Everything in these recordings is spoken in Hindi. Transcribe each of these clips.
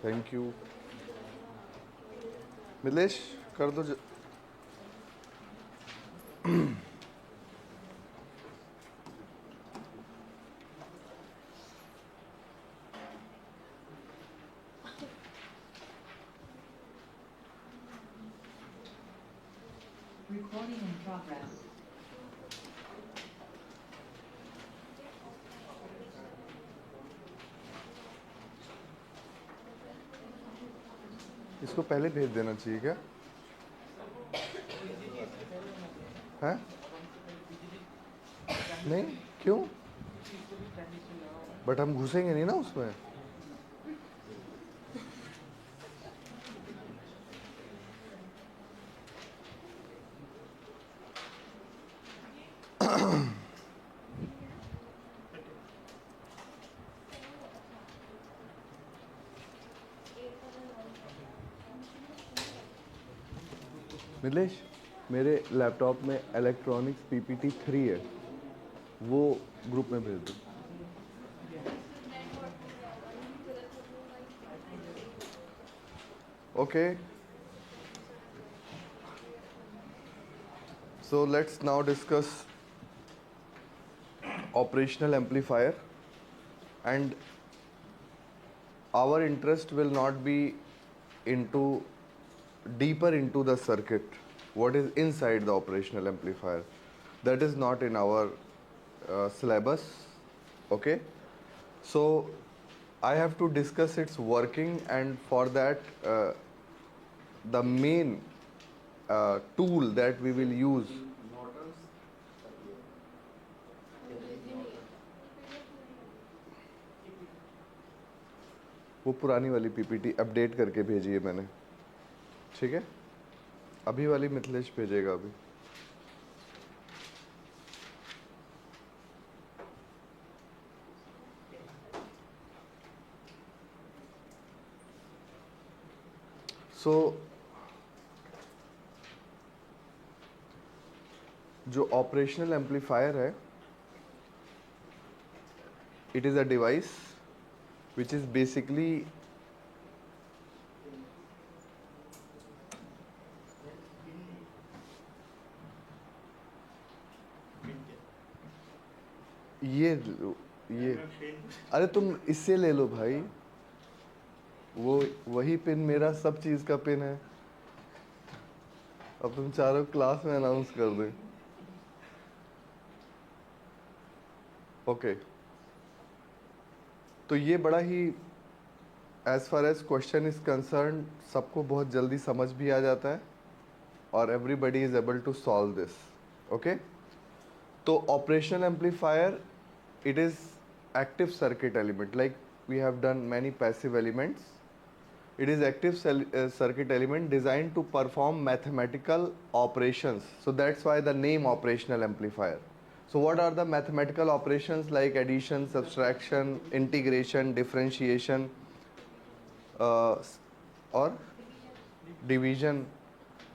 Thank you. मिलेश कर दो Recording in progress. इसको पहले भेज देना चाहिए क्या? है नहीं, क्यों? बट हम घुसेंगे नहीं ना उसमें। मिलेश, मेरे लैपटॉप में इलेक्ट्रॉनिक्स पीपीटी 3 है, वो ग्रुप में भेज दो। Okay, so let's now discuss operational amplifier, and our interest will not be into deeper into the circuit, what is inside the operational amplifier. That is not in our syllabus. Okay, so I have to discuss its working, and for that the main tool that we will use. वो पुरानी वाली पीपीटी अपडेट करके भेजी है मैंने, ठीक है? अभी वाली मिथिलेश भेजेगा अभी। सो जो ऑपरेशनल एम्पलीफायर है, it is a device which is basically ये अरे तुम इससे ले लो भाई, वो वही पिन मेरा सब चीज़ का पिन है। अब तुम चारों क्लास में अनाउंस कर दें। ओके, तो ये बड़ा ही as far as question is concern सबको बहुत जल्दी समझ भी आ जाता है, और everybody is able to solve this. Okay, तो operational amplifier, it is active circuit element, like we have done many passive elements. It is active circuit element designed to perform mathematical operations, so that's why the name operational amplifier. So what are the mathematical operations like addition, subtraction, integration, differentiation, or division?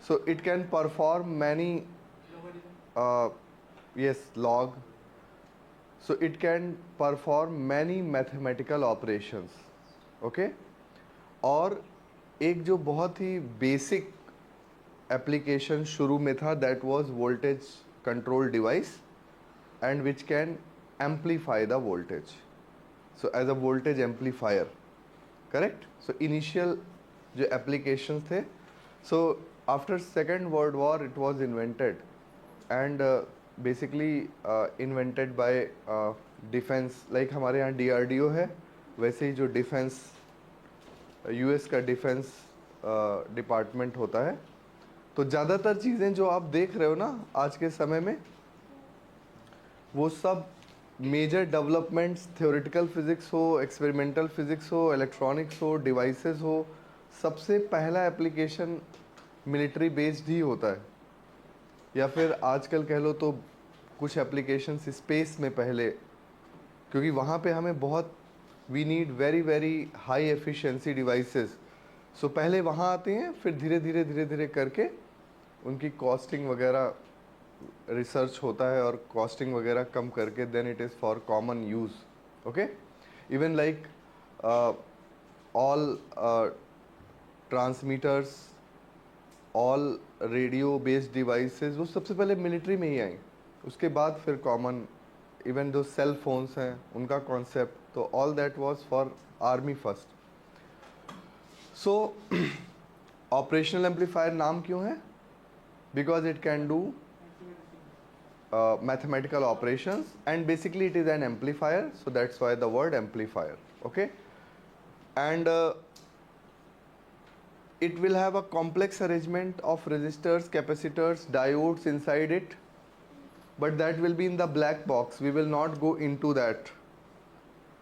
So it can perform many uh, yes, log. So it can perform many mathematical operations. Okay, और एक जो बहुत ही बेसिक एप्लीकेशन शुरू में था, that was voltage control device, and which can amplify the voltage, so as a voltage amplifier, correct? So initial जो एप्लीकेशंस थे, so after second world war it was invented, and basically invented by defence, like हमारे यहाँ डीआरडीओ है, वैसे ही जो डिफेंस यूएस का डिफेंस डिपार्टमेंट होता है। तो ज़्यादातर चीज़ें जो आप देख रहे हो ना आज के समय में, वो सब मेजर डेवलपमेंट्स, थ्योरेटिकल फिज़िक्स हो, एक्सपेरिमेंटल फिज़िक्स हो, इलेक्ट्रॉनिक्स हो, डिवाइसेस हो, सबसे पहला एप्लीकेशन मिलिट्री बेस्ड ही होता है, या फिर आजकल कह लो तो कुछ एप्लीकेशन स्पेस में पहले, क्योंकि वहाँ पे हमें बहुत, we need very very high efficiency devices, so पहले वहाँ आते हैं, फिर धीरे धीरे धीरे धीरे करके उनकी कॉस्टिंग वगैरह रिसर्च होता है, और कॉस्टिंग वगैरह कम करके then it is for common use. Okay, even like all transmitters, all radio based devices, वो सबसे पहले मिलिट्री में ही आई, उसके बाद फिर कॉमन, इवन जो सेल फोन्स हैं उनका कॉन्सेप्ट, तो all that was for army first. So operational amplifier नाम क्यों है? Because it can do mathematical operations, and basically it is an amplifier, so that's why the word amplifier. Okay, and it will have a complex arrangement of resistors, capacitors, diodes inside it, but that will be in the black box. We will not go into that.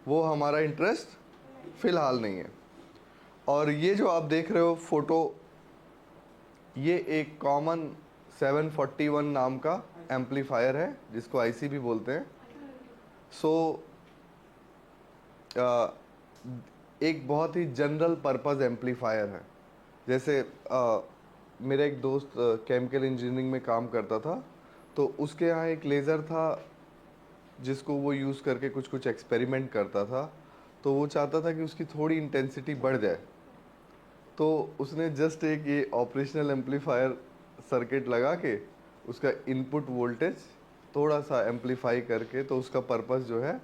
वो हमारा इंटरेस्ट फिलहाल नहीं है. और ये जो आप देख रहे हो फोटो, ये एक कॉमन 741 नाम का एम्पलीफायर है जिसको आईसी भी बोलते हैं. सो एक बहुत ही जनरल पर्पस एम्पलीफायर है. जैसे मेरा एक दोस्त केमिकल इंजीनियरिंग में काम करता था, तो उसके यहाँ एक लेज़र था जिसको वो यूज़ करके कुछ कुछ एक्सपेरिमेंट करता था. तो वो चाहता था कि उसकी थोड़ी इंटेंसिटी बढ़ जाए, तो उसने जस्ट एक ये ऑपरेशनल एम्पलीफायर सर्किट लगा के उसका इनपुट वोल्टेज थोड़ा सा एम्पलीफाई करके, तो उसका पर्पस जो है,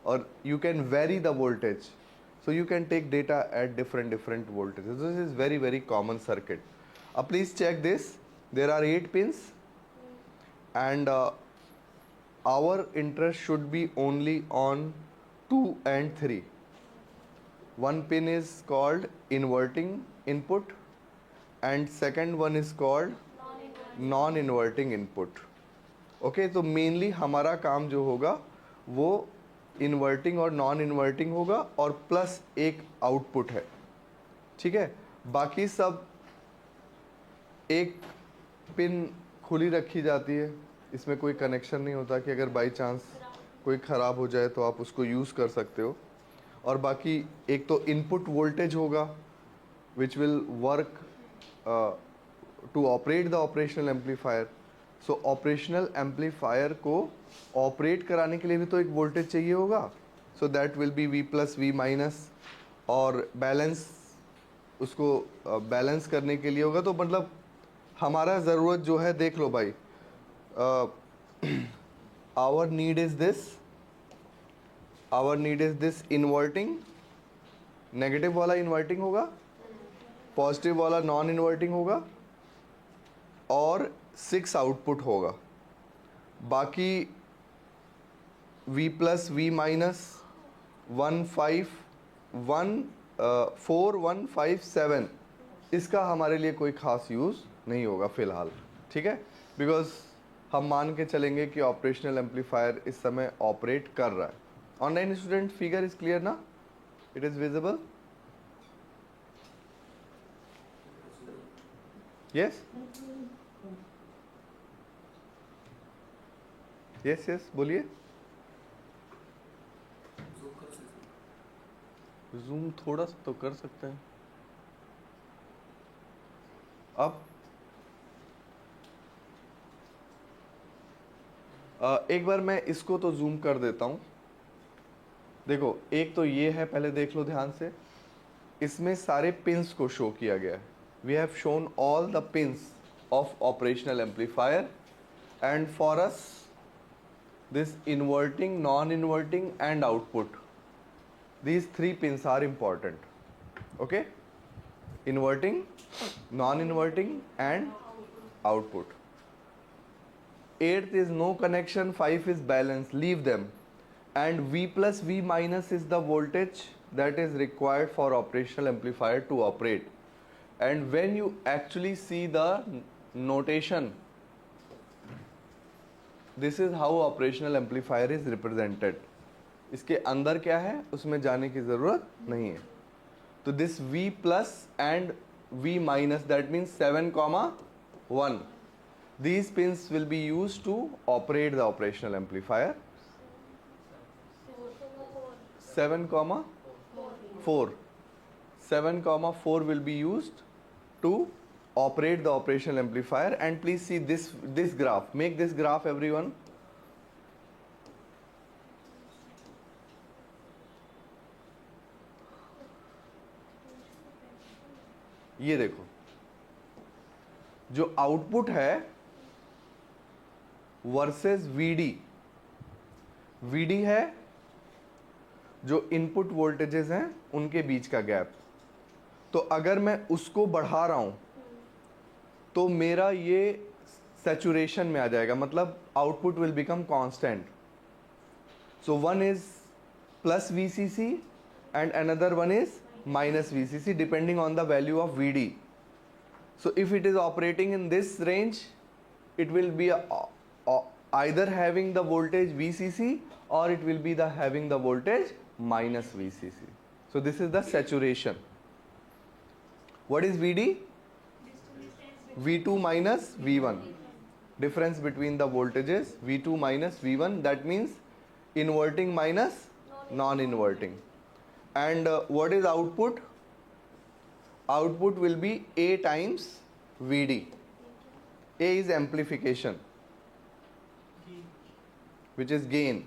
और you can vary the voltage, so you can take data at different voltage. This is very very common circuit. Please check this. There are 8 pins and our interest should be only on 2 and 3. One pin is called inverting input and second one is called non inverting input. Okay, तो मेनली हमारा काम जो होगा वो इन्वर्टिंग और नॉन इन्वर्टिंग होगा, और प्लस एक आउटपुट है. ठीक है, बाकी सब एक पिन खुली रखी जाती है, इसमें कोई कनेक्शन नहीं होता कि अगर बाई चांस कोई ख़राब हो जाए तो आप उसको यूज़ कर सकते हो. और बाकी एक तो इनपुट वोल्टेज होगा which will work to operate the operational amplifier. So operational amplifier को ऑपरेट कराने के लिए भी तो एक वोल्टेज चाहिए होगा. So that will be V plus V minus, और बैलेंस, उसको बैलेंस करने के लिए होगा. तो मतलब हमारा ज़रूरत जो है, देख लो भाई, our need is this inverting, negative वाला इन्वर्टिंग होगा, पॉजिटिव वाला नॉन इन्वर्टिंग होगा, और 6 आउटपुट होगा. बाकी V प्लस V माइनस 1 5 1 4 1 5 7, इसका हमारे लिए कोई ख़ास यूज़ नहीं होगा फ़िलहाल. ठीक है, बिकॉज हम मान के चलेंगे कि ऑपरेशनल एम्पलीफायर इस समय ऑपरेट कर रहा है. Online student, figure is clear ना? It is visible? Yes yes yes, बोलिए. जूम थोड़ा सा तो कर सकते हैं. अब एक बार मैं इसको तो जूम कर देता हूं. देखो, एक तो ये है, पहले देख लो ध्यान से. इसमें सारे पिंस को शो किया गया है. We have shown all the pins of operational amplifier, and for us this inverting, non-inverting and output, these 3 pins are important. Okay, inverting, non-inverting and output. 8th is no connection, 5 is balance, leave them, and V plus V minus is the voltage that is required for operational amplifier to operate. And when you actually see the notation, this is how operational amplifier is represented. इसके अंदर क्या है उसमें जाने की ज़रूरत नहीं है. तो this V plus and V minus, that means 7,1, these pins will be used to operate the operational amplifier. 7,4, 7,4 will be used to operate the operational amplifier. And please see this graph. Make this graph, everyone. ये देखो, जो आउटपुट है वर्सेस वीडी, वीडी है जो इनपुट वोल्टेजेस हैं उनके बीच का गैप। तो अगर मैं उसको बढ़ा रहा हूं तो मेरा ये सैचुरेशन में आ जाएगा, मतलब output will become constant. So one is plus VCC and another one is minus VCC depending on the value of VD. So if it is operating in this range, it will be either having the voltage VCC or it will be having the voltage minus VCC. So this is the saturation. What is VD? V2 minus V1. Difference between the voltages V2 minus V1, that means inverting minus non-inverting. And what is output? Output will be A times VD. A is amplification, which is gain.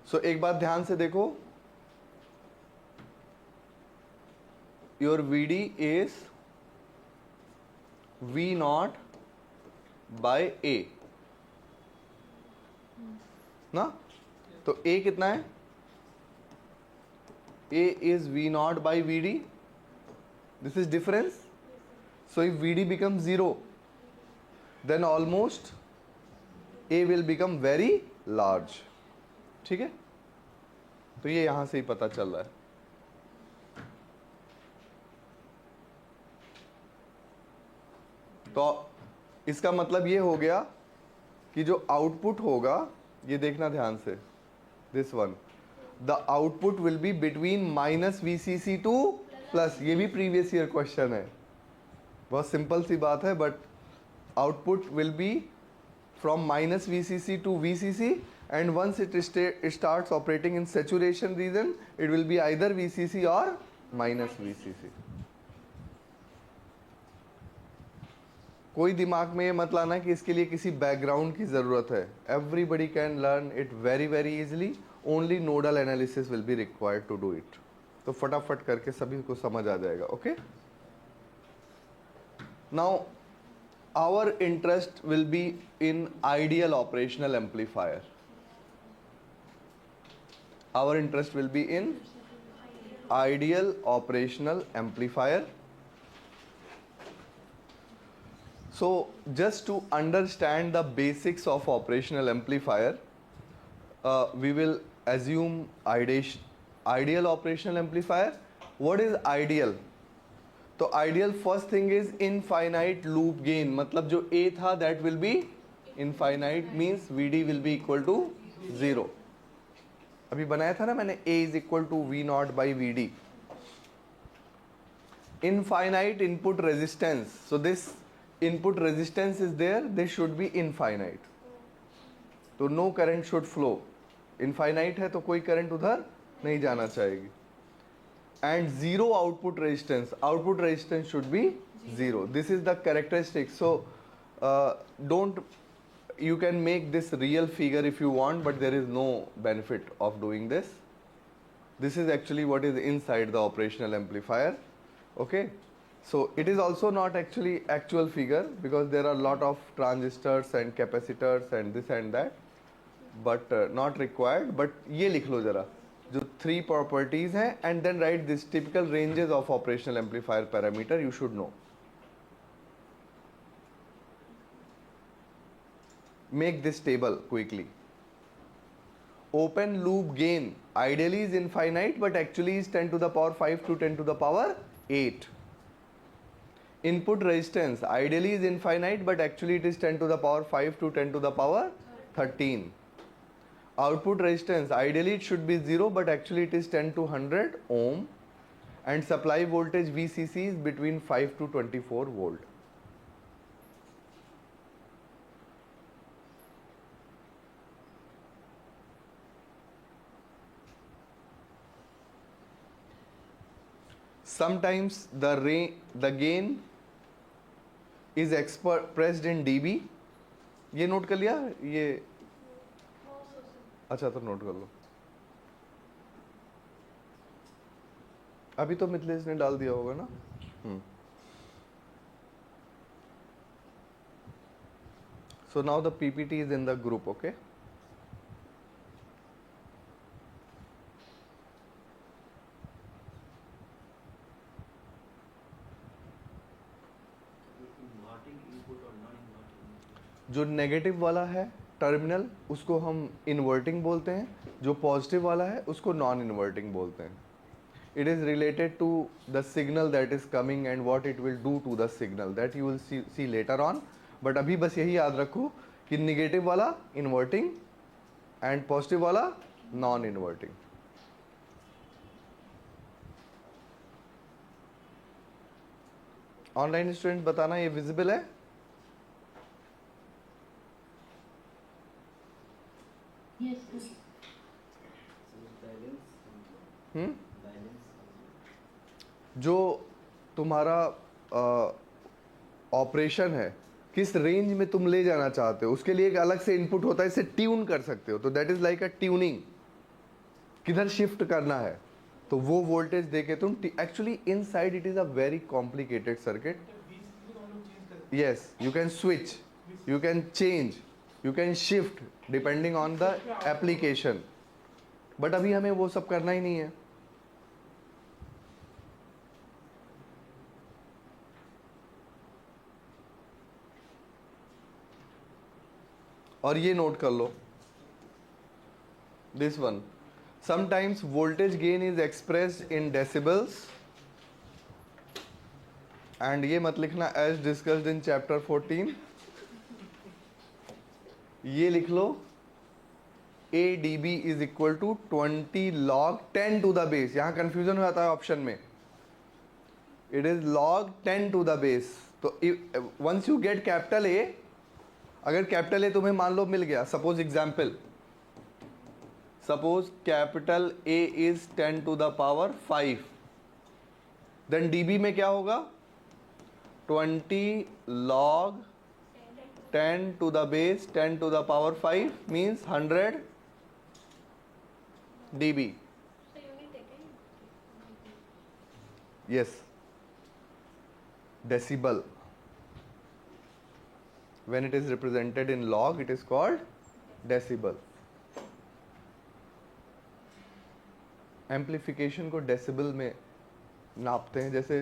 So एक बात ध्यान से देखो, your VD is V naught by A ना, तो A कितना है? A is V naught by VD. This is difference. So if VD becomes 0, then almost A will become very large. ठीक है, तो ये यहां से ही पता चल रहा है। तो इसका मतलब ये हो गया कि जो आउटपुट होगा, ये देखना ध्यान से, this one, the output will be between minus VCC two plus. ये भी प्रीवियस ईयर क्वेश्चन है, बहुत सिंपल सी बात है, but output will be from minus VCC to VCC, and once it starts operating in saturation region, it will be either VCC or minus VCC. कोई दिमाग में ये मत लाना कि इसके लिए किसी बैकग्राउंड की ज़रूरत है। Everybody can learn it very very easily, only nodal analysis will be required to do it. तो फटाफट करके सभी को समझ आ जाएगा। Okay, now our interest will be in ideal operational amplifier. Our interest will be in ideal operational amplifier. So just to understand the basics of operational amplifier, we will assume ideal operational amplifier. What is ideal? तो ideal first thing is infinite loop gain, मतलब जो A था that will be infinite, means VD will be equal to 0. अभी बनाया था ना मैंने, A is equal to V naught by VD. Infinite input resistance. So this input resistance is there, they should be infinite. तो no current should flow. Infinite है तो कोई current उधर नहीं जाना चाहिए. And zero output resistance. Output resistance should be 0. This is the characteristic. So don't, you can make this real figure if you want, but there is no benefit of doing this. This is actually what is inside the operational amplifier. Okay. So it is also not actually actual figure because there are a lot of transistors and capacitors and this and that, but not required. But ये लिख लो जरा, जो 3 properties हैं, and then write this typical ranges of operational amplifier parameter you should know. Make this table quickly. Open loop gain ideally is infinite, but actually is 10 to the power 5 to 10 to the power 8. Input resistance ideally is infinite, but actually it is 10 to the power 5 to 10 to the power 13. Output resistance ideally it should be 0, but actually it is 10 to 100 ohm, and supply voltage VCC is between 5 to 24 volt. Sometimes the gain is expressed in dB. ये नोट कर लिया, ये अच्छा तो नोट कर लो. अभी तो मिथिलेश ने डाल दिया होगा ना। So now the PPT is in the group, okay? जो नेगेटिव वाला है टर्मिनल उसको हम इन्वर्टिंग बोलते हैं, जो पॉजिटिव वाला है उसको नॉन इन्वर्टिंग बोलते हैं. It is related to the signal that is coming and what it will do to the signal that you will see later on. But अभी बस यही याद रखो कि नेगेटिव वाला इन्वर्टिंग एंड पॉजिटिव वाला नॉन इन्वर्टिंग. ऑनलाइन स्टूडेंट बताना ये विजिबल है? Yes, sir. जो तुम्हारा ऑपरेशन है किस रेंज में तुम ले जाना चाहते हो उसके लिए एक अलग से इनपुट होता है, इसे ट्यून कर सकते हो. तो that is like a tuning, किधर शिफ्ट करना है तो वो वोल्टेज देके तुम actually inside it is a very complicated circuit. Yes, you can switch, you can change, you can shift depending on the application. But अभी हमें वो सब करना ही नहीं है. और ये नोट कर लो this one, sometimes voltage gain is expressed in decibels and ये मत लिखना एज डिस्कस्ड इन चैप्टर 14, ये लिख लो AdB is equal to 20 log 10 to the base. यहां कंफ्यूजन हो जाता है ऑप्शन में, it is log 10 to the base. तो once you get capital A, अगर कैपिटल ए तुम्हें मान लो मिल गया, suppose example, suppose capital A is 10 to the power 5, then dB में क्या होगा 20 log 10 to the base 10 to the power 5 means 100 dB. Yes, decibel. When it is represented in log, it is called decibel. Amplification को डेसिबल में नापते हैं. जैसे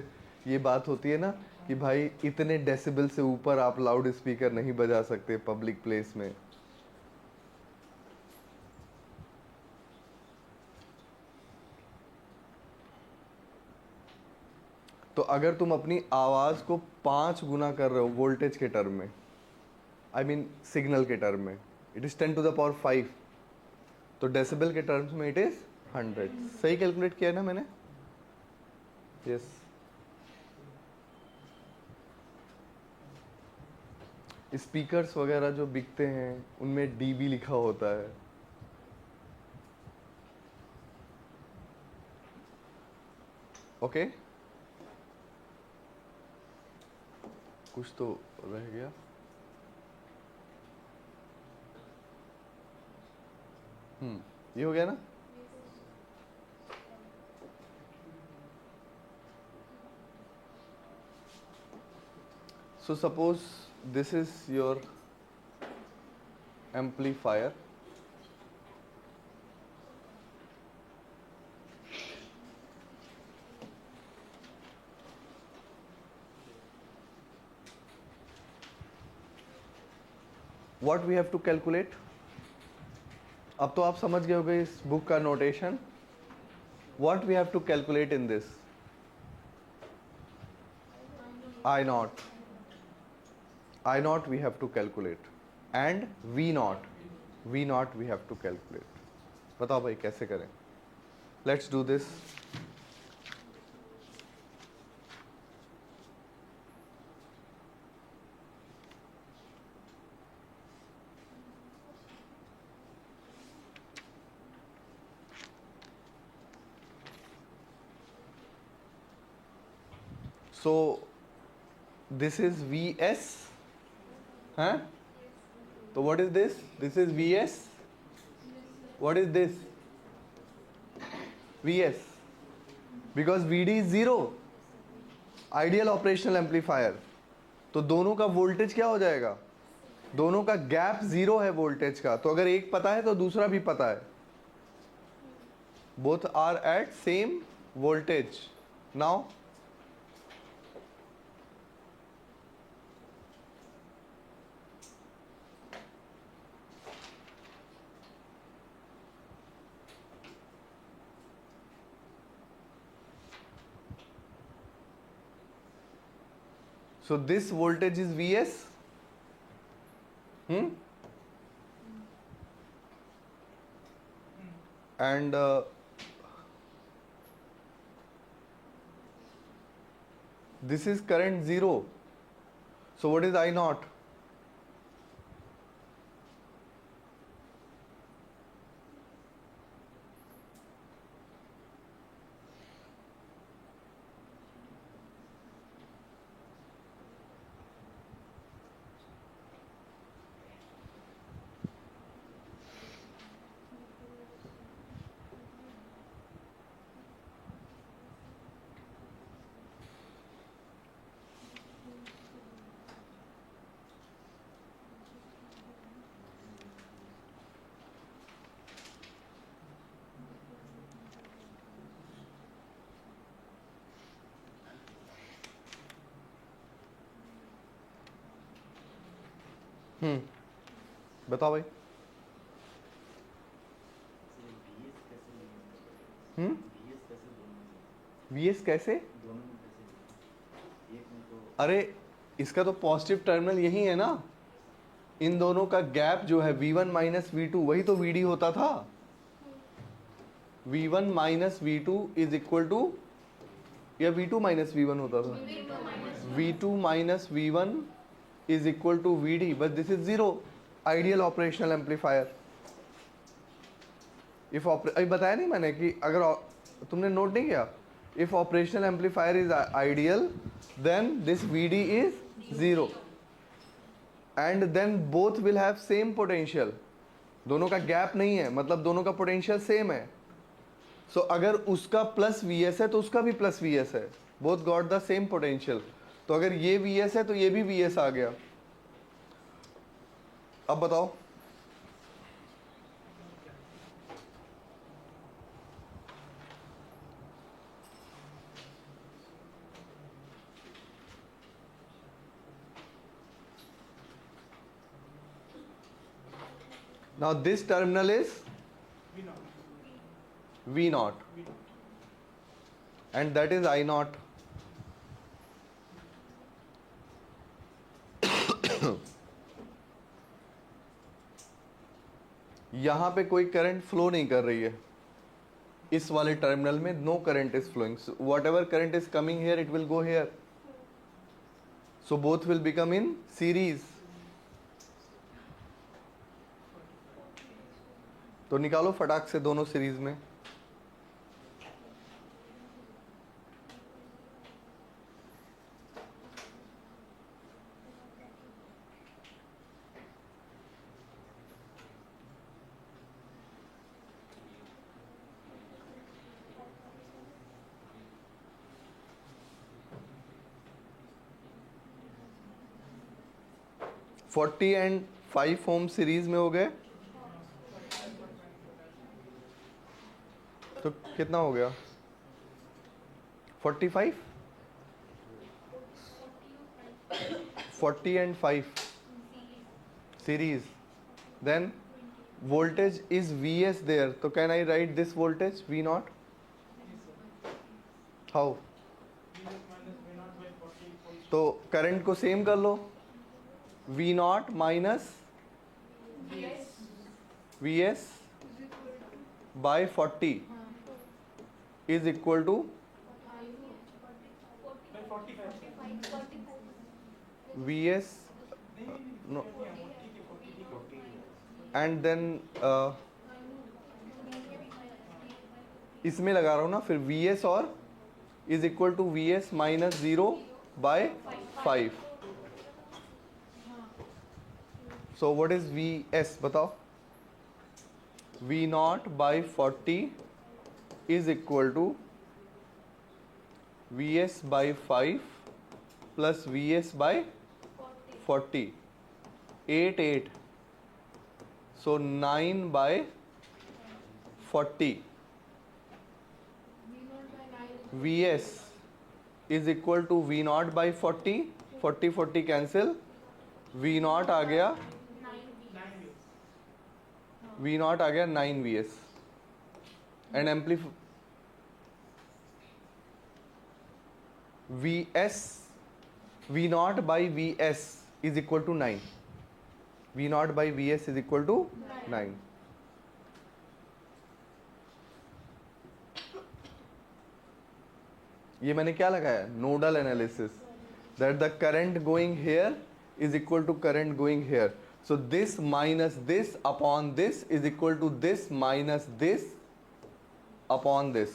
ये बात होती है ना कि भाई इतने डेसिबल से ऊपर आप लाउड स्पीकर नहीं बजा सकते पब्लिक प्लेस में. तो अगर तुम अपनी आवाज को 5 गुना कर रहे हो वोल्टेज के टर्म में, आई मीन सिग्नल के टर्म में, it is 10 to the power 5, तो डेसिबल के टर्म्स में इट इज 100. सही कैलकुलेट किया है ना मैंने? यस. स्पीकर्स वगैरह जो बिकते हैं उनमें डीबी लिखा होता है. ओके, कुछ तो रह गया. ये हो गया ना. So suppose this is your amplifier. What we have to calculate? अब तो आप समझ गए होंगे इस बुक का notation. What we have to calculate in this? I naught. I naught we have to calculate and V naught. V naught we have to calculate. बताओ भाई कैसे करें? Let's do this. So this is Vs. Huh? So what is this? This is Vs. What is this? Vs. Because V D is zero, ideal operational amplifier. तो दोनों का वोल्टेज क्या हो जाएगा, दोनों का गैप जीरो है वोल्टेज का। तो अगर एक पता है तो दूसरा भी पता है, both are at same voltage. Now so this voltage is Vs, and this is current zero. So what is I naught? बताओ भाई। वीएस कैसे? अरे इसका तो पॉजिटिव टर्मिनल यही है ना, इन दोनों का गैप जो है V1 माइनस वी2, वही तो VD होता था। V1 minus V two is equal to, या V2 माइनस V1 होता था, V2 minus V1 is equal to VD, but this is zero, ideal operational amplifier. If अभी बताया नहीं मैंने कि अगर तुमने नोट नहीं किया, if operational amplifier is ideal then this VD is zero and then both will have same potential. दोनों का गैप नहीं है, मतलब दोनों का पोटेंशियल सेम है। सो अगर उसका प्लस Vs है तो उसका भी प्लस Vs है, both got the same potential. तो अगर ये Vs है तो ये भी Vs आ गया। अब बताओ, now this terminal is V naught and that is I naught. यहां पे कोई करंट फ्लो नहीं कर रही है, इस वाले टर्मिनल में no current is flowing. Whatever current is coming here it will go here, so both will become in series. तो निकालो फटाक से दोनों सीरीज में। फोर्टी एंड 5 ओम सीरीज में हो गए, तो कितना हो गया 45, 40 and 5 series, then voltage is Vs there, so can I write this voltage V naught? How? तो करंट को सेम कर लो, V naught minus Vs by 40 is equal to Vs no and then इसमें लगा रहा हूँ ना फिर Vs और is equal to Vs minus 0 by 5. So what is Vs बताओ? V naught by 40 is equal to Vs by 5 plus Vs by 40. 8, 8. So 9 by 40. Vs is equal to V naught by 40. 40 40 cancel. V naught आ गया, V naught आ गया 9 Vs. And amplify Vs, V naught by Vs is equal to 9. V naught by Vs is equal to 9. ये मैंने क्या लगाया? Nodal analysis. That the current going here is equal to current going here. So this minus this upon this is equal to this minus this upon this.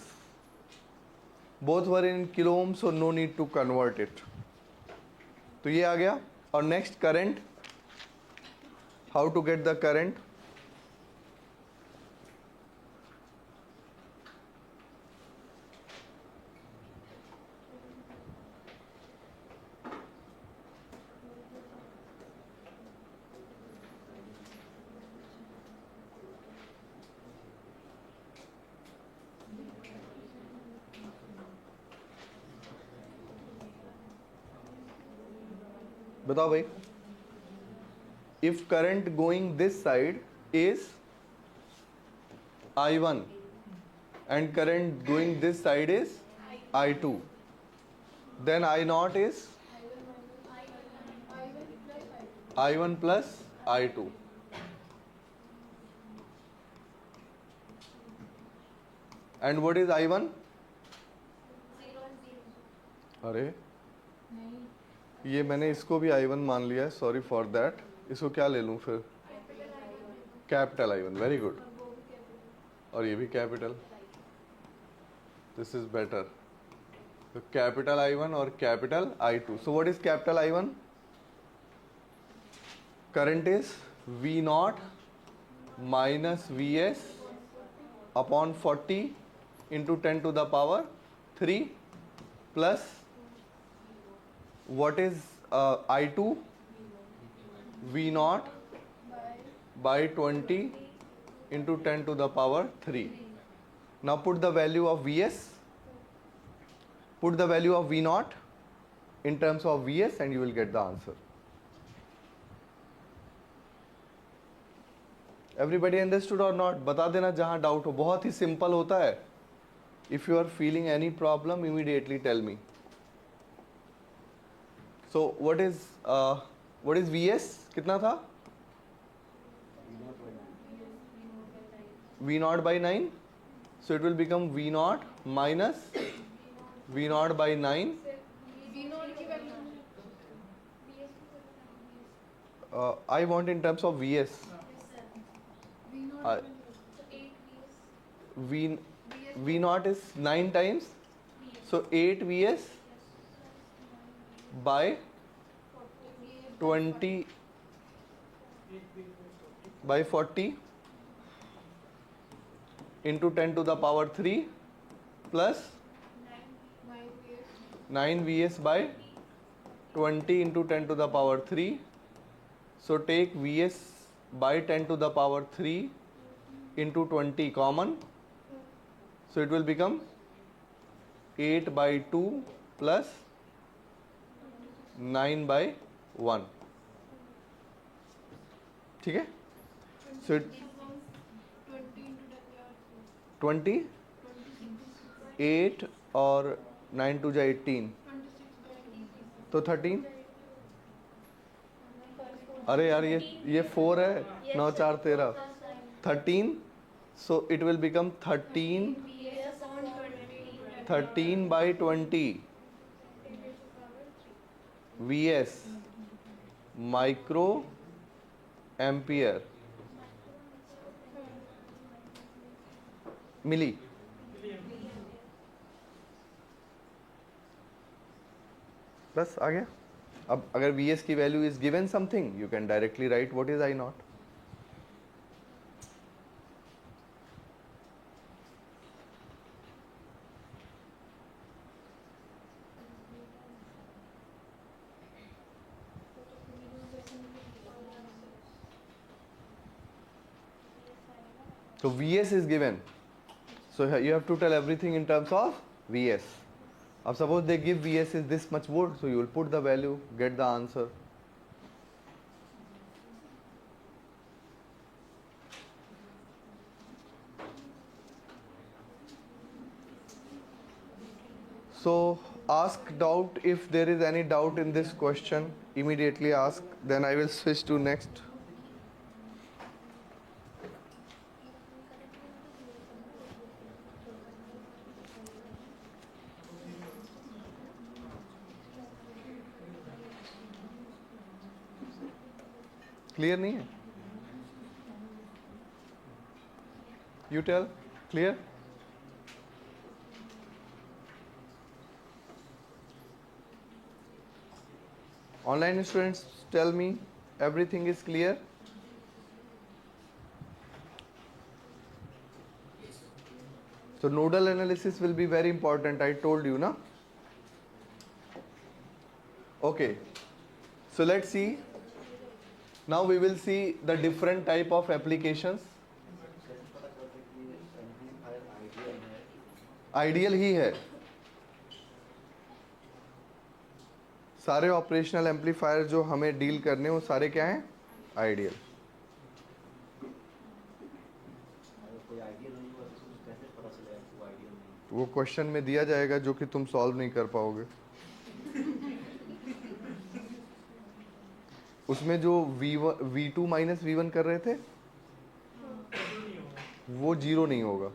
Both were in kilo ohm, so no need to convert it. तो ये आ गया. और next current. How to get the current? बताओ भाई. If current going this side is I1 and current going this side is I2, then I naught is I1 plus I2. And what is I1? अरे ये मैंने इसको भी I1 मान लिया है, सॉरी फॉर दैट. इसको क्या ले लूँ फिर? Capital I1. Very good. और ये भी कैपिटल. This is better. तो कैपिटल I1 और capital I2. So what is capital I1? Current is V not minus Vs upon 40 into 10 to the power 3 plus what is I2? V naught by 20 into 10 to the power 3. Now put the value of Vs, put the value of V naught in terms of Vs and you will get the answer. Everybody understood or not? बता देना जहाँ डाउट हो. बहुत ही सिंपल होता है. If you are feeling any problem, immediately tell me. So what is Vs? कितना था? V naught by 9. So it will become V naught minus V naught by 9. I want in terms of Vs. V naught is 9 times. So 8 Vs by 20 by 40 into 10 to the power 3 plus 9 Vs by 20 into 10 to the power 3. So take Vs by 10 to the power 3 into 20 common. So it will become 8 by 2 plus 9 by 1. ठीक है? So 20 8 और 9 to 18 तो 13. अरे यार ये 4 है. 9 4 13 13. So it will become 13 by 20 Vs micro ampere मिली. बस आ गया. अब अगर Vs की value is given something, you can directly right what is I not. So Vs is given. So you have to tell everything in terms of Vs. Now suppose they give Vs is this much volt, so you will put the value, get the answer. So ask doubt if there is any doubt in this question. Immediately ask. Then I will switch to next. Clear नहीं है? You tell. Clear? Online students, tell me, everything is clear? So nodal analysis will be very important, I told you, na? Okay. So let's see. Now we will see the different type of applications. Ideal ही है. सारे ऑपरेशनल एम्पलीफायर जो हमें डील करने वो सारे क्या हैं? आइडियल. वो क्वेश्चन में दिया जाएगा जो कि तुम सॉल्व नहीं कर पाओगे. उसमें जो V2 माइनस V1 कर रहे थे वो जीरो नहीं होगा,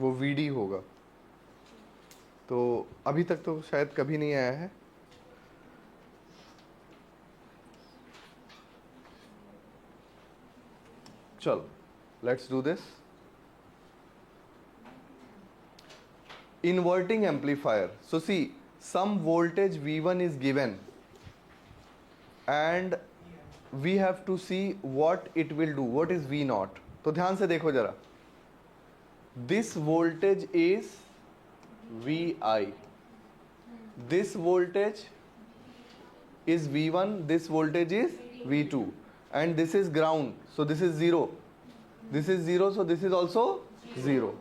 वो VD होगा. तो अभी तक तो शायद कभी नहीं आया है. चलो, let's do this. Inverting amplifier. So see, some voltage V1 is given and we have to see what it will do. What is V0? तो ध्यान से देखो जरा. This voltage is Vi. This voltage is V1. This voltage is V2. And this is ground. So this is 0. This is 0. So this is also 0.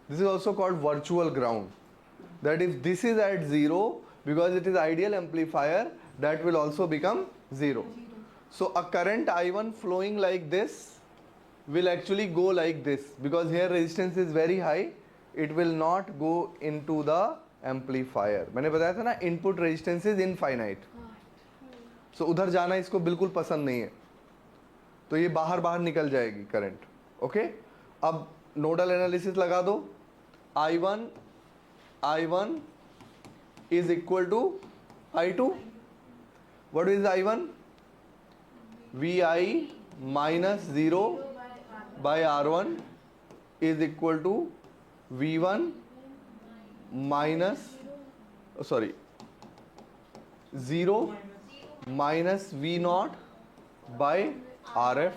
This is also called virtual ground. That if this is at 0, because it is ideal amplifier, that will also become 0. So a current I1 flowing like this will actually go like this, because here resistance is very high. It will not go into the amplifier. मैंने बताया था ना, input resistance is infinite. So उधर जाना इसको बिल्कुल पसंद नहीं है, तो ये बाहर बाहर निकल जाएगी करंट. ओके, अब नोडल एनालिसिस लगा दो. I1 is equal to I2. What is I1? Vi minus 0 by R1 is equal to V1 minus 0 minus V0 by RF.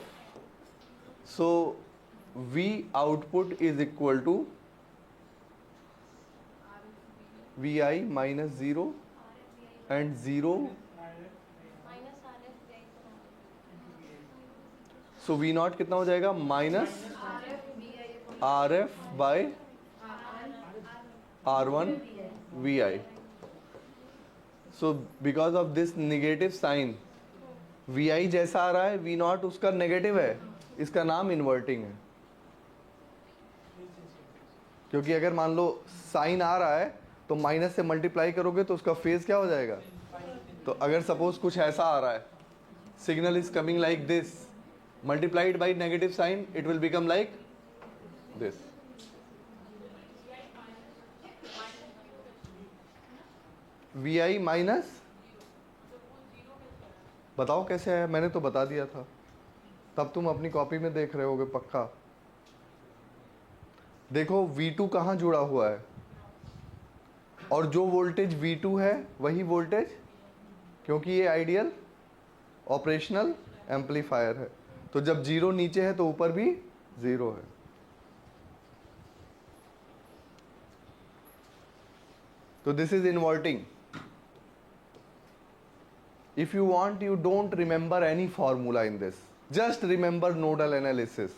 So V output is equal to Vi minus 0 and 0. So V0 कितना हो जाएगा? Minus RF by R1 Vi. So because of this negative sign, Vi जैसा आ रहा है, V0 उसका नेगेटिव है, इसका नाम इन्वर्टिंग है. क्योंकि अगर मान लो साइन आ रहा है तो माइनस से मल्टीप्लाई करोगे तो उसका फेज क्या हो जाएगा. तो अगर सपोज कुछ ऐसा आ रहा है, signal is coming like this, multiplied by negative sign, it will become like this. Vi minus, बताओ कैसे है? मैंने तो बता दिया था, तब तुम अपनी कॉपी में देख रहे होगे पक्का. देखो V2 कहाँ जुड़ा हुआ है, और जो वोल्टेज V2 है वही वोल्टेज, क्योंकि ये आइडियल ऑपरेशनल एम्पलीफायर है, तो जब जीरो नीचे है तो ऊपर भी जीरो है. तो this is inverting. If you want, you don't remember any formula in this. Just remember nodal analysis.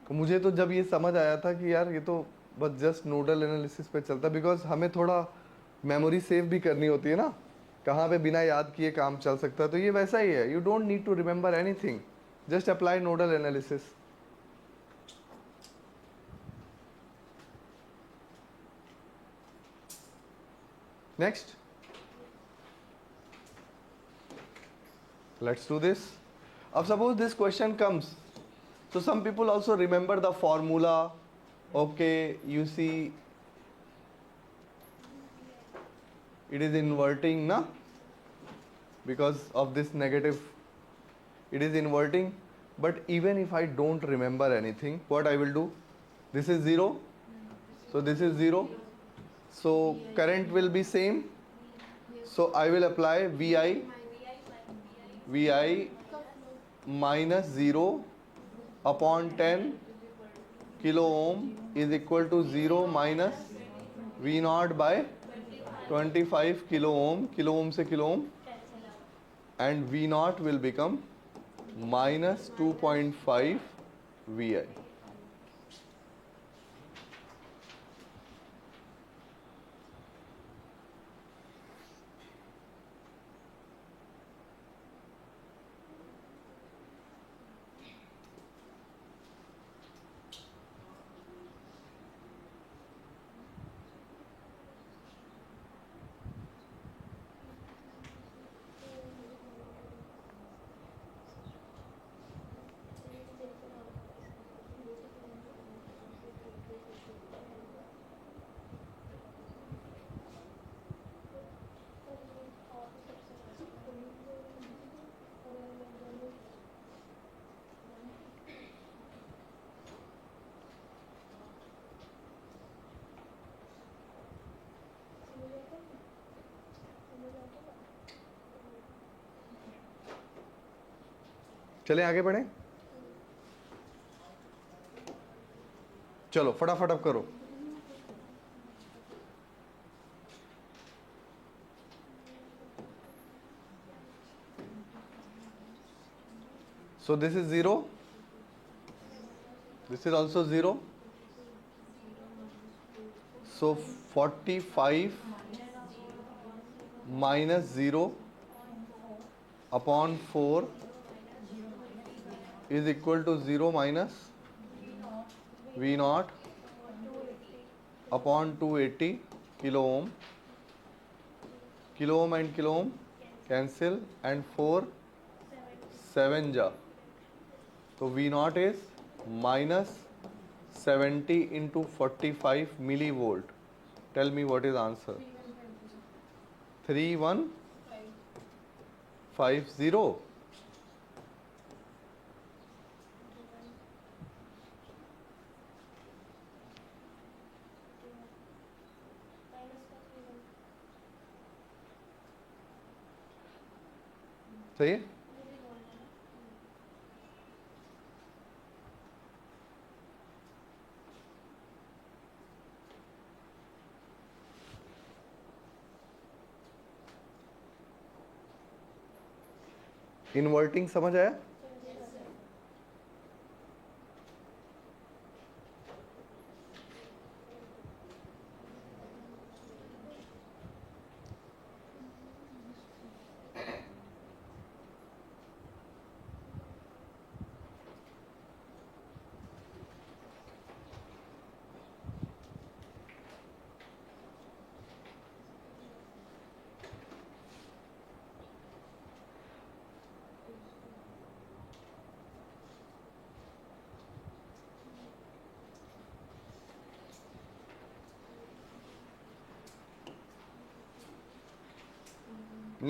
तो मुझे तो जब ये समझ आया था कि यार ये तो बस जस्ट नोडल एनालिसिस पे चलता, बिकॉज हमें थोड़ा मेमोरी सेव भी करनी होती है ना, कहाँ पे बिना याद किए काम चल सकता है। तो ये वैसा ही है, you don't need to remember anything, just apply nodal analysis. Next, let's do this. अब suppose this question comes, so some people also remember the formula. Okay, you see it is inverting na, because of this negative it is inverting. But even if I don't remember anything, what I will do, this is 0, so this is 0, so current will be same, so I will apply vi minus 0 upon 10 kilo ohm is equal to 0 minus V naught by 25 kilo ohm से kilo ohm, and V naught will become minus 2.5 Vi. चलें आगे बढ़ें, चलो फटाफट अब करो। So this is 0, this is also 0, so 45 minus 0 upon 4 is equal to 0 minus V naught upon 280 kilo ohm. Kilo ohm and kilo ohm cancel, and 4 7 ja. So V naught is minus 70 into 45 millivolt. Tell me what is answer. 3150. सही है? इन्वर्टिंग समझ आया?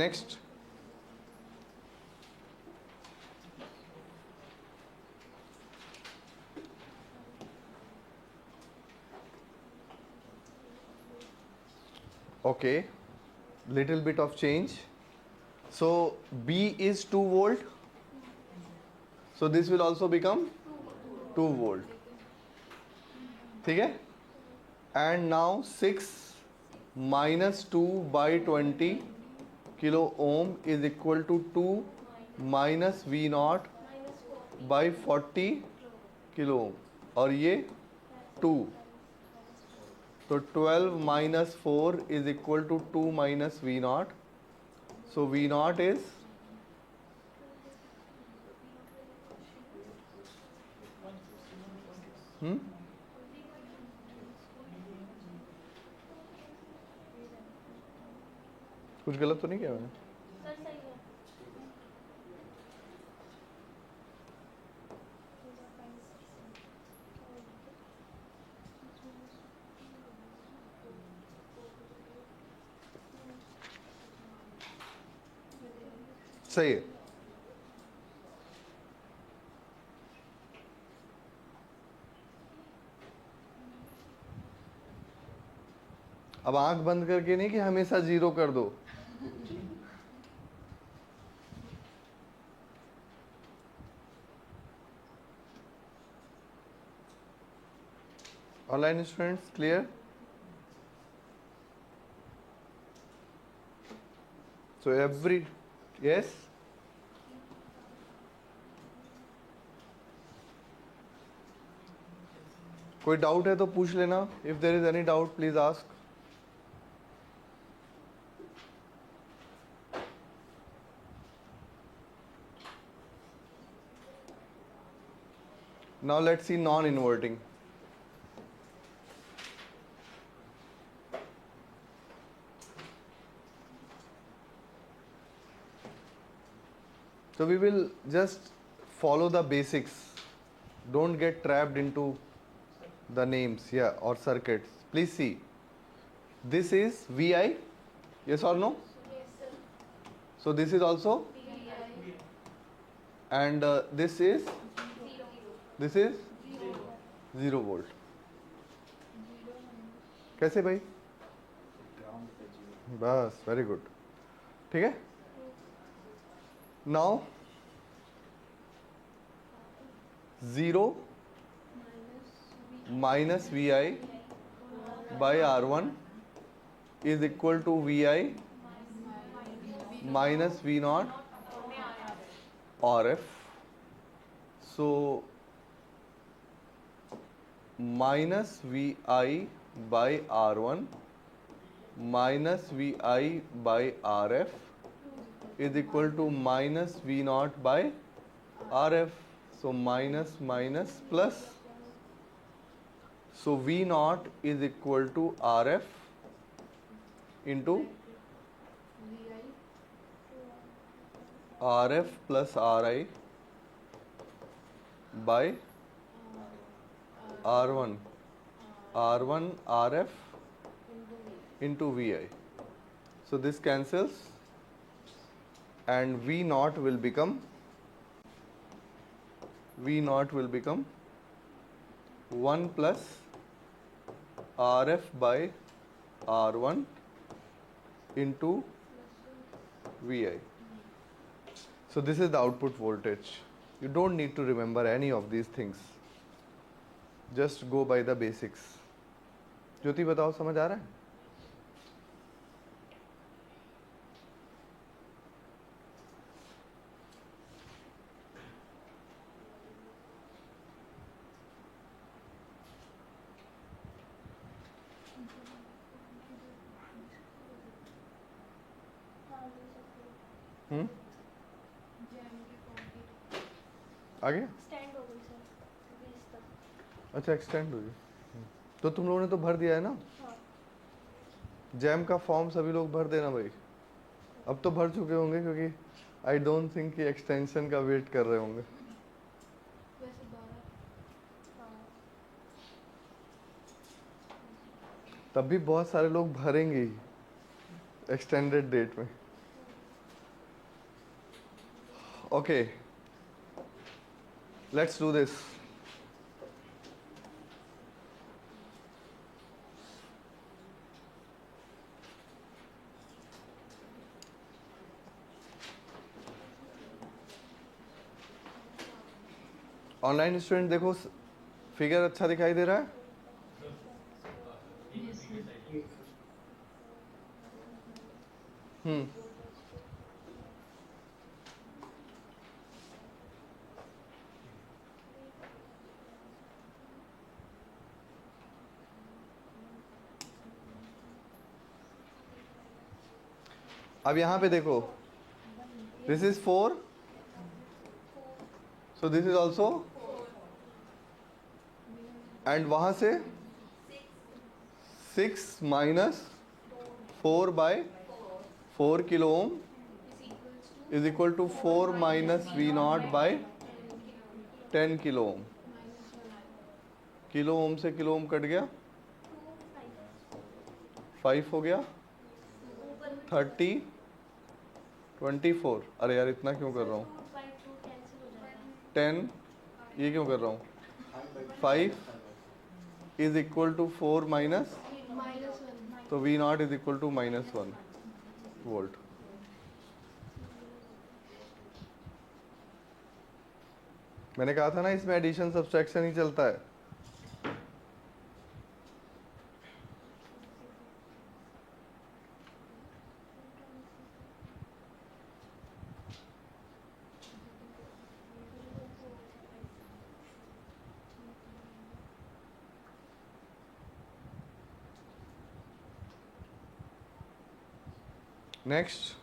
Next, okay, little bit of change. So B is 2 volt, so this will also become 2 volt. ठीक है? And now 6 minus 2 by 20 kilo ohm is equal to 2 minus V naught by 40 kilo ohm, और ये 2, तो 12 minus 4 is equal to 2 minus V naught. So V naught is कुछ गलत तो नहीं किया मैंने? सही है. अब आंख बंद करके नहीं कि हमेशा 0 कर दो. Online students clear? So every, yes, कोई डाउट है तो पूछ लेना. If there is any doubt please ask. Now let's see non-inverting. So we will just follow the basics. Don't get trapped into the names, yeah, or circuits. Please see. This is VI. Yes or no? Yes, sir. So this is also, VI. and this is, this is 0 volt. कैसे भाई? बस वेरी गुड. ठीक है. Now 0 minus V I by R1 is equal to VI minus V naught RF. So minus VI by R1 minus VI by RF is equal to minus V naught by RF. So minus minus plus. So V naught is equal to RF into RF plus RI by R1 RF into VI. So this cancels and V naught will become 1 plus RF by R1 into VI. So this is the output voltage. You don't need to remember any of these things. Just go by the basics. ज्योति बताओ, समझ आ रहा है? आगे? स्टैंड हो गई सर 20 तक. अच्छा, एक्सटेंड हुई. तो तुम लोगों ने तो भर दिया है ना? हाँ. जैम का फॉर्म सभी लोग भर देना भाई. अब तो भर चुके होंगे क्योंकि आई डोंट थिंक कि एक्सटेंशन का वेट कर रहे होंगे. वैसे 12. हाँ. तब भी बहुत सारे लोग भरेंगे ही एक्सटेंडेड डेट में. Okay, let's do this. Online student देखो, फिगर अच्छा दिखाई दे रहा है? अब यहाँ पे देखो, this is 4, so this is also, and वहाँ से 6 minus 4/4 kilo ohm is equal to 4 minus V0 by 10 kilo ohm. Kilo ohm से किलो ओम कट गया, 5 हो गया, 30, 24। अरे यार इतना क्यों कर रहा हूँ, 10, ये क्यों कर रहा हूँ, 5 इज इक्वल टू 4 माइनस, तो V0 is equal to -1 volt. मैंने कहा था ना इसमें एडिशन सब्सट्रैक्शन ही चलता है। Next,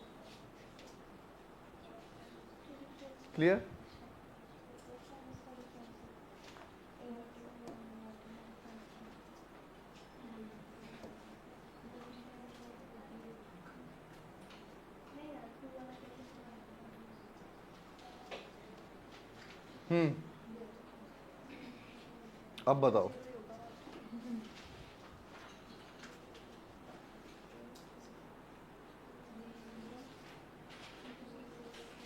clear? अब बताओ,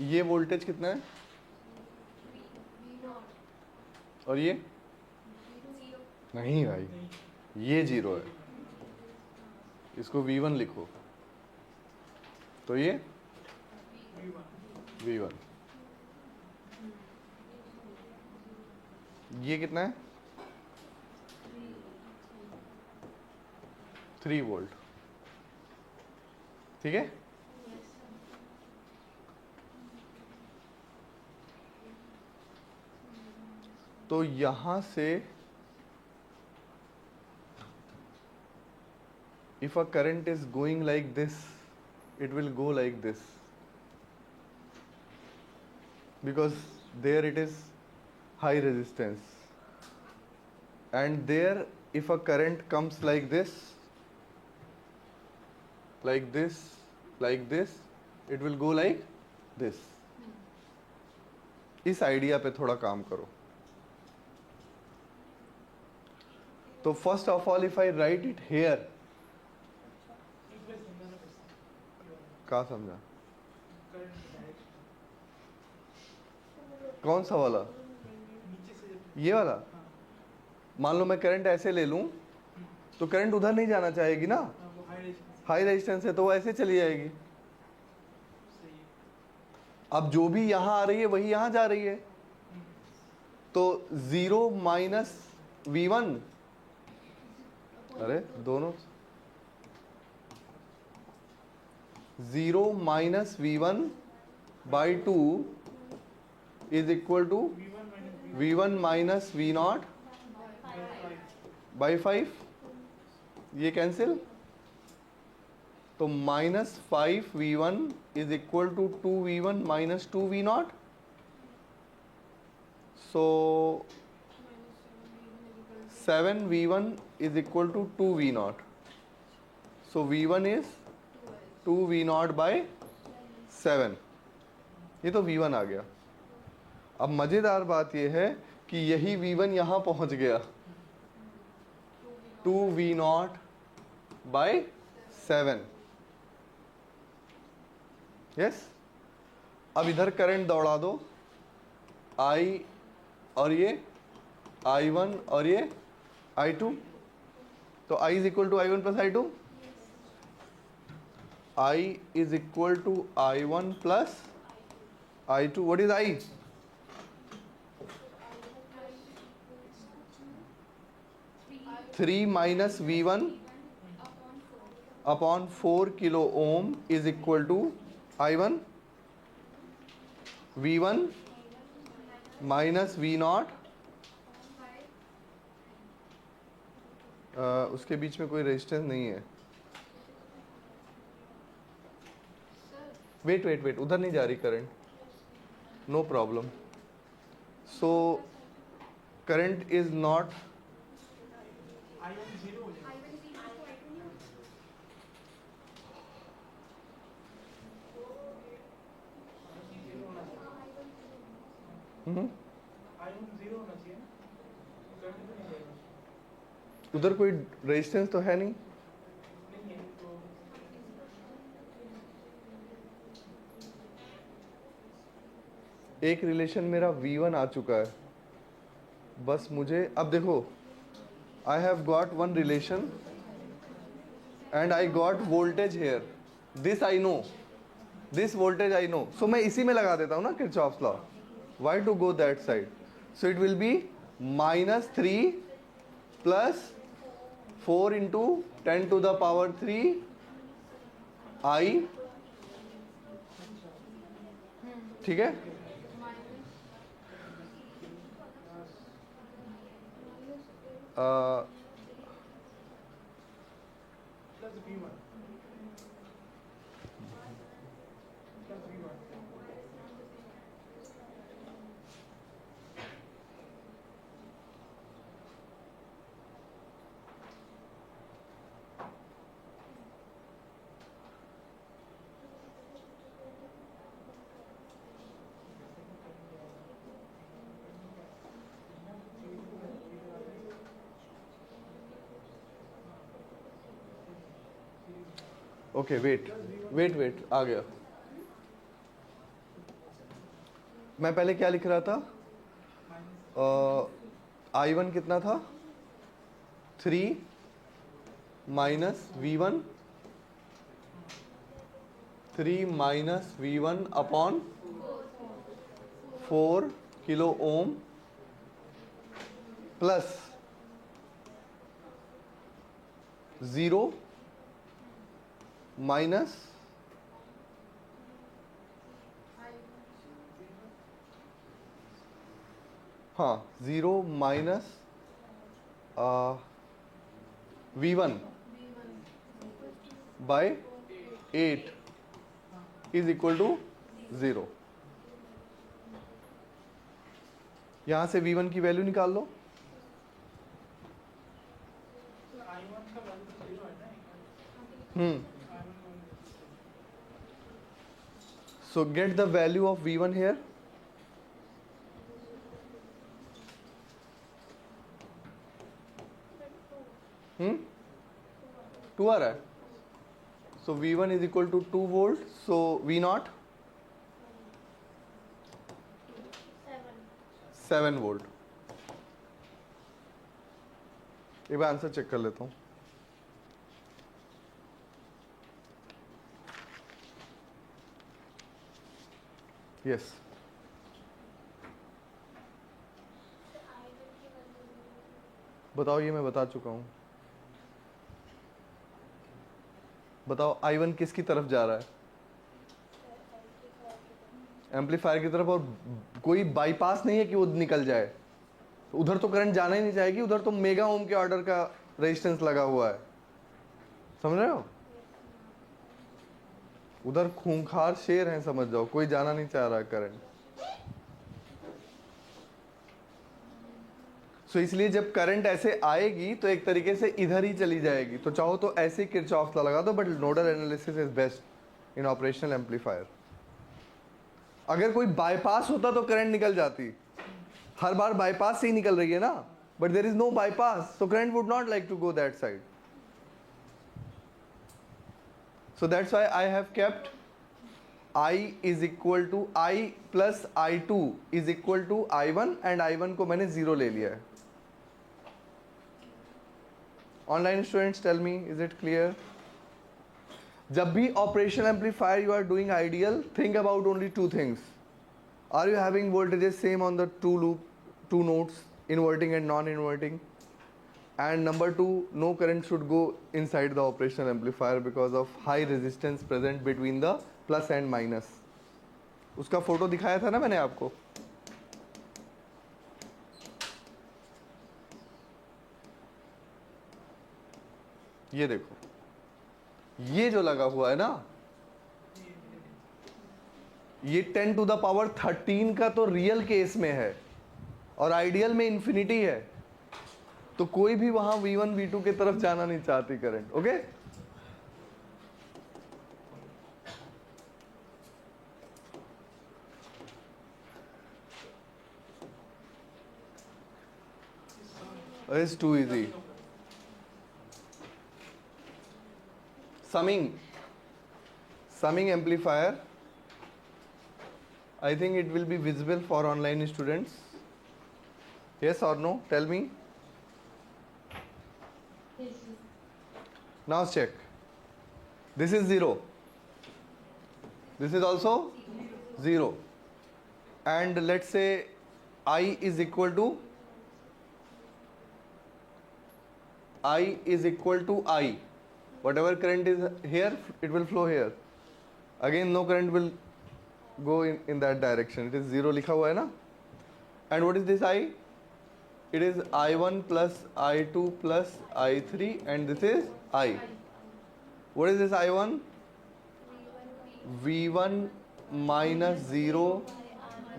ये वोल्टेज कितना है और ये नहीं भाई, ये 0 है, इसको V1 लिखो, तो ये V1। ये कितना है, 3 वोल्ट, ठीक है। तो यहां से if a current is going like this, it will go like this, because there it is high resistance, and there if a current comes like this, like this, like this, it will go like this। इस आइडिया पे थोड़ा काम करो। तो first of all if I right it here, कहा समझा, कौन सा वाला, ये वाला। मान लो मैं करंट ऐसे ले लूं, तो करंट उधर नहीं जाना चाहेगी ना, हाई रेजिस्टेंस है तो वो ऐसे चली जाएगी। अब जो भी यहां आ रही है वही यहां जा रही है, तो 0 माइनस V1, अरे दोनों 0 minus V1 by 2 is equal to V1 minus V0 by 5, ये कैंसिल, तो -5V1 is equal to 2V1 minus 2V0, so 7V1 is equal to 2V0, so V1 is 2V0 by 7। ये तो V1 आ गया। अब मजेदार बात यह है कि यही V1 यहां पहुंच गया, 2V0 बाई 7। यस, अब इधर करंट दौड़ा दो, I और ये I1 और ये I2, तो I is equal to I1 plus I2, I is equal to I1 plus I2। What is I? 3 minus V1 upon 4 kilo ohm is equal to I1, V1 minus V0, उसके बीच में कोई रेजिस्टेंस नहीं है, वेट उधर नहीं जा रही current, no problem. So current is not, उधर कोई रेजिस्टेंस तो है नहीं. एक रिलेशन मेरा V1 आ चुका है, बस मुझे अब देखो, I have got one relation and I got voltage here. This I know, this voltage I know, so मैं इसी में लगा देता हूँ ना Kirchhoff's law. Why to go that side? So it will be -3 plus 4 into 10⁻³ I. ठीक है. ओके वेट आ गया. मैं पहले क्या लिख रहा था? I1 कितना था? 3 minus V1, 3 minus V1 upon 4 kilo ohm plus 0 minus हाँ 0 minus V1 by 8 is equal to 0. यहां से V1 की वैल्यू निकाल लो. So get the value of V1 here. Two आ रहा है. So V1 is equal to 2 volt. So V0 7 volt. एक बार आंसर चेक कर लेता हूँ. यस बताओ, ये मैं बता चुका हूँ. बताओ I1 किसकी तरफ जा रहा है? एम्पलीफायर की तरफ. और कोई बाईपास नहीं है कि वो निकल जाए. उधर तो करंट जाना ही नहीं चाहेगी, उधर तो मेगा ओम के ऑर्डर का रेजिस्टेंस लगा हुआ है. समझ रहे हो? उधर खूंखार शेर हैं, समझ जाओ. कोई जाना नहीं चाह रहा है करंट. सो इसलिए जब करंट ऐसे आएगी तो एक तरीके से इधर ही चली जाएगी. तो चाहो तो ऐसे किरचॉफ लॉ लगा दो, but nodal analysis is best in operational amplifier. अगर कोई बाईपास होता तो करंट निकल जाती. हर बार बाईपास से ही निकल रही है ना, but there is no bypass, so current would not like to go that side. So that's why I have kept I is equal to I plus I2 is equal to I1 and I1 को मैंने 0 ले लिया है. Online students, tell me, is it clear? जब भी operational amplifier you are doing ideal, think about only two things. Are you having voltages same on the two nodes, inverting and non-inverting? And number two, no current should go inside the operational amplifier because of high resistance present between the plus and minus. उसका फोटो दिखाया था ना मैंने आपको. ये देखो, ये जो लगा हुआ है ना, ये 10 टू द पावर 13 का तो रियल केस में है और आइडियल में इन्फिनिटी है, तो कोई भी वहां V1 V2 की तरफ जाना नहीं चाहती current. Okay, it's too easy. Summing amplifier, I think it will be visible for online students. Yes or no? Tell me. Now check. This is 0. This is also 0. And let's say I is equal to I. Whatever current is here, it will flow here. Again, no current will go in that direction. It is 0 लिखा हुआ है ना. And what is this I? It is I1 plus I2 plus I3, and this is I. What is this I1? V1 minus 0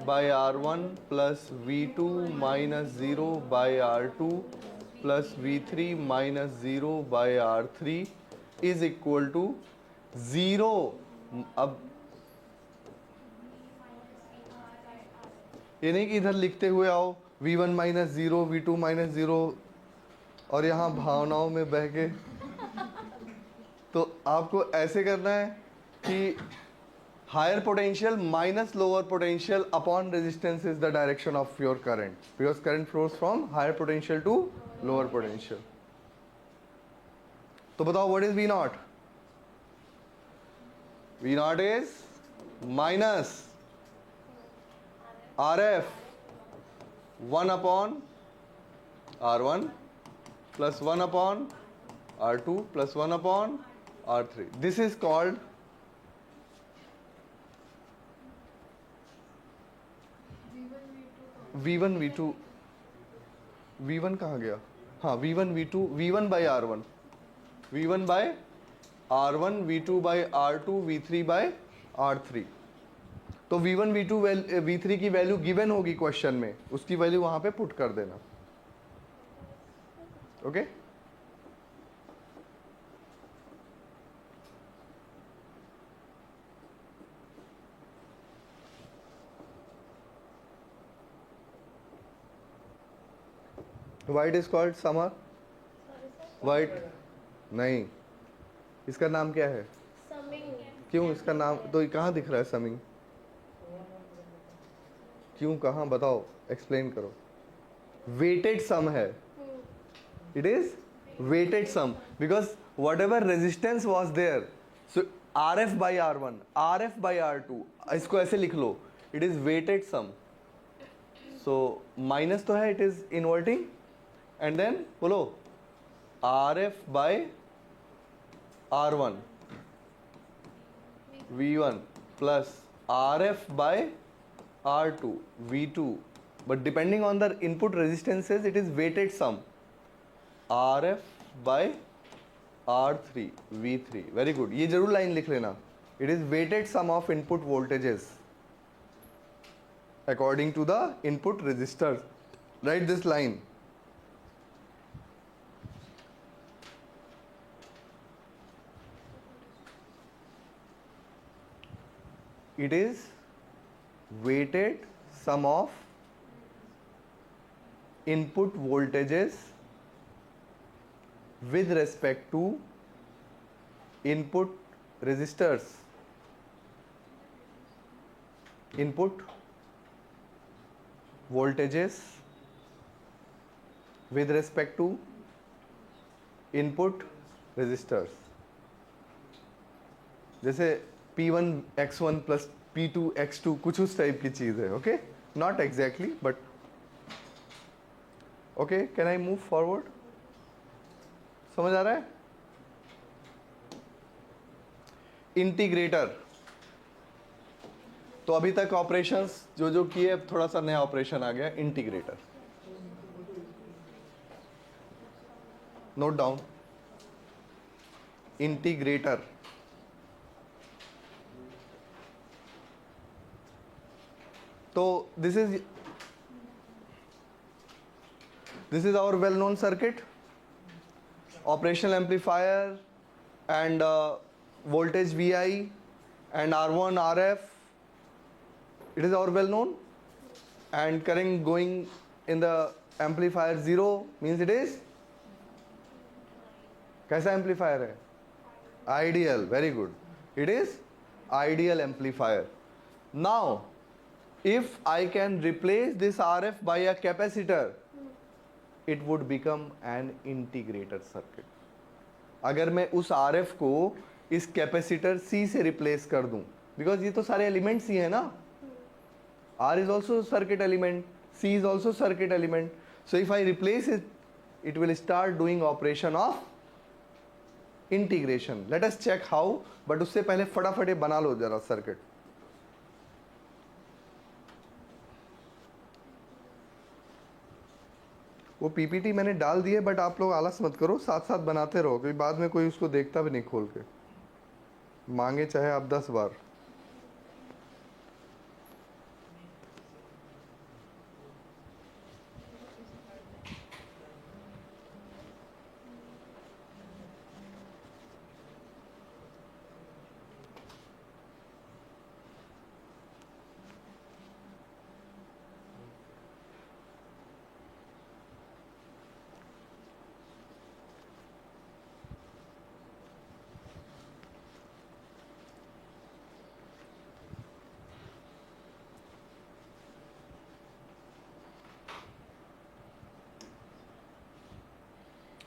by R1 plus V2 minus 0 by R2 plus V3 minus 0 by R3 is equal to 0. अब ये नहीं कि इधर लिखते हुए आओ V1 माइनस 0, V2 माइनस 0 और यहाँ भावनाओं में बह के, तो आपको ऐसे करना है कि higher potential minus lower potential upon resistance is the direction of your current, because current flows from higher potential to lower potential. तो बताओ what is V0? V0 is minus RF 1 upon R1 plus 1 upon R2 plus 1 upon R3. This is called V1 V2. V1 कहाँ गया? हाँ, V1 V2, V1 by R1, V1 by R1, V2 by R2, V3 by R3. तो V1 V2 V3 की वैल्यू गिवन होगी क्वेश्चन में, उसकी वैल्यू वहां पे पुट कर देना. Okay, white is called summer. White नहीं, इसका नाम क्या है? समिंग. क्यों इसका नाम? तो कहाँ दिख रहा है समिंग? क्यों, कहाँ बताओ, एक्सप्लेन करो. वेटेड सम है. It is weighted sum because whatever resistance was there, so RF by R1, RF by R2, इसको ऐसे लिख लो, it is weighted sum. So minus तो है, it is inverting, and then बोलो RF by R1 V1 plus RF by R2 V2, but depending on the input resistances it is weighted sum RF by R3 V3. Very good, ये जरूर लाइन लिख लेना. It is weighted sum of input voltages according to the input resistors. Write this line. It is weighted sum of input voltages with respect to input resistors. Input voltages with respect to input resistors. जैसे P1 X1 plus P2 X2 कुछ उस टाइप की चीज है. Okay, not exactly but okay. Can I move forward? समझ आ रहा है? इंटीग्रेटर. तो अभी तक ऑपरेशंस जो जो किए, अब थोड़ा सा नया ऑपरेशन आ गया, इंटीग्रेटर. Note down, integrator. तो this is our well known circuit, operational amplifier and voltage Vi and R1 RF. It is our well known, and current going in the amplifier 0 means it is कैसा amplifier है? Ideal. Very good. It is ideal amplifier. Now if I can replace this RF by a capacitor, it would become an integrated circuit. अगर मैं उस RF को इस कैपेसिटर C से रिप्लेस कर दूं, बिकॉज ये तो सारे एलिमेंट्स ही है ना. R is also circuit element, C is also circuit element. So if I replace it, it will start doing operation of integration. Let us check how, but उससे पहले फटाफट ये बना लो जरा सर्किट. वो पीपीटी मैंने डाल दी है, बट आप लोग आलस मत करो, साथ साथ बनाते रहो, क्योंकि बाद में कोई उसको देखता भी नहीं खोल के, मांगे चाहे आप 10 बार.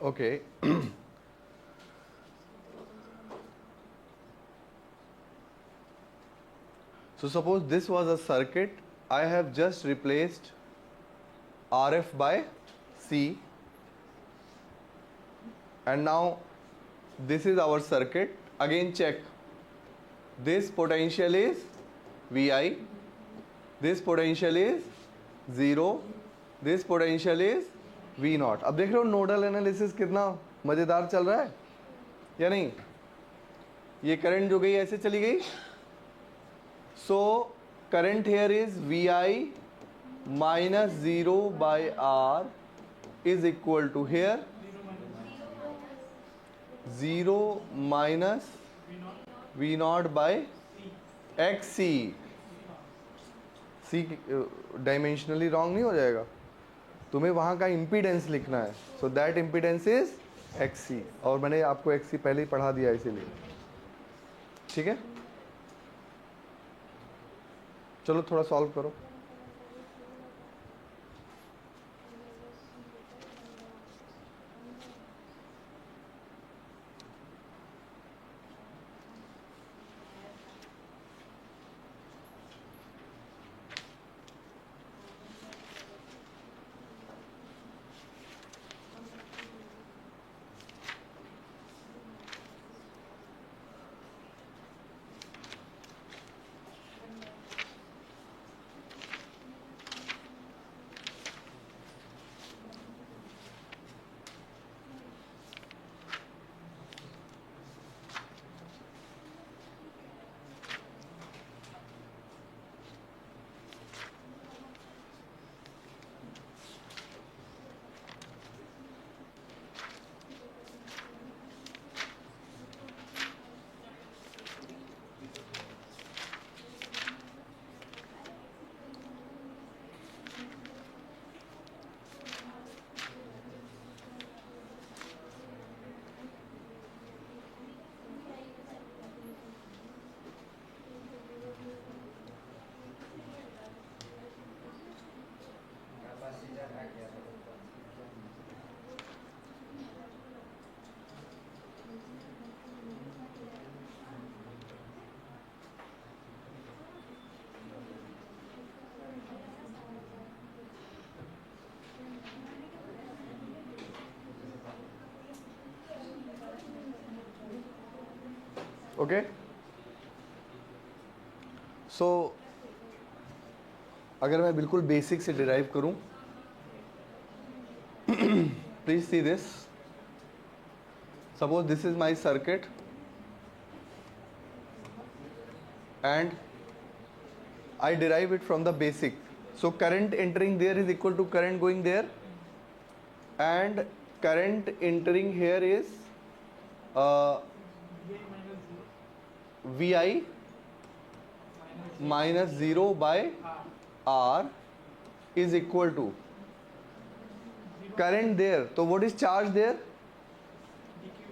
Okay. So suppose this was a circuit, I have just replaced RF by C, and now this is our circuit. Again check, this potential is Vi, this potential is 0, this potential is V0. अब देख रहे हो नोडल एनालिसिस कितना मजेदार चल रहा है या नहीं. ये करंट जो गई ऐसे चली गई. So current here is Vi minus 0 by R is equal to here 0 minus V0 by XC. C dimensionally wrong नहीं हो जाएगा, तुम्हें वहाँ का इम्पीडेंस लिखना है. So that impedance is XC, और मैंने आपको XC पहले ही पढ़ा दिया इसीलिए. ठीक है, चलो थोड़ा सॉल्व करो. ओके, सो अगर मैं बिल्कुल बेसिक से डिराइव करूं, please see this. Suppose this is my circuit and I derive it from the basic. So current entering there is equal to current going there, and current entering here is uh, Vi minus 0 by R is equal to current there. So what is charge there?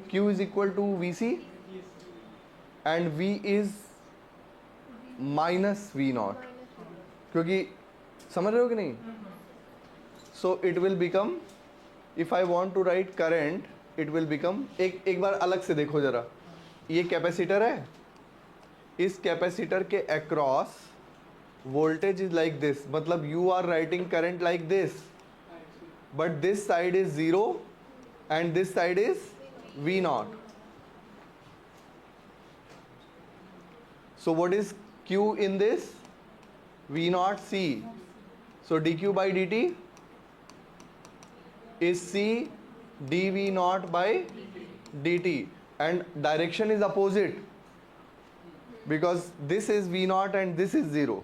Q is equal to Vc, and V is minus V naught, क्योंकि समझ रहे हो कि नहीं? So it will become, if I want to write current, it will become, एक बार अलग से देखो जरा, ये कैपेसिटर है, इस कैपेसिटर के across voltage is like this, मतलब you are writing current like this, but this side is 0 and this side is V naught. So what is Q in this? V naught C. So dq by dt is C dV naught by dt, and direction is opposite because this is V naught and this is 0.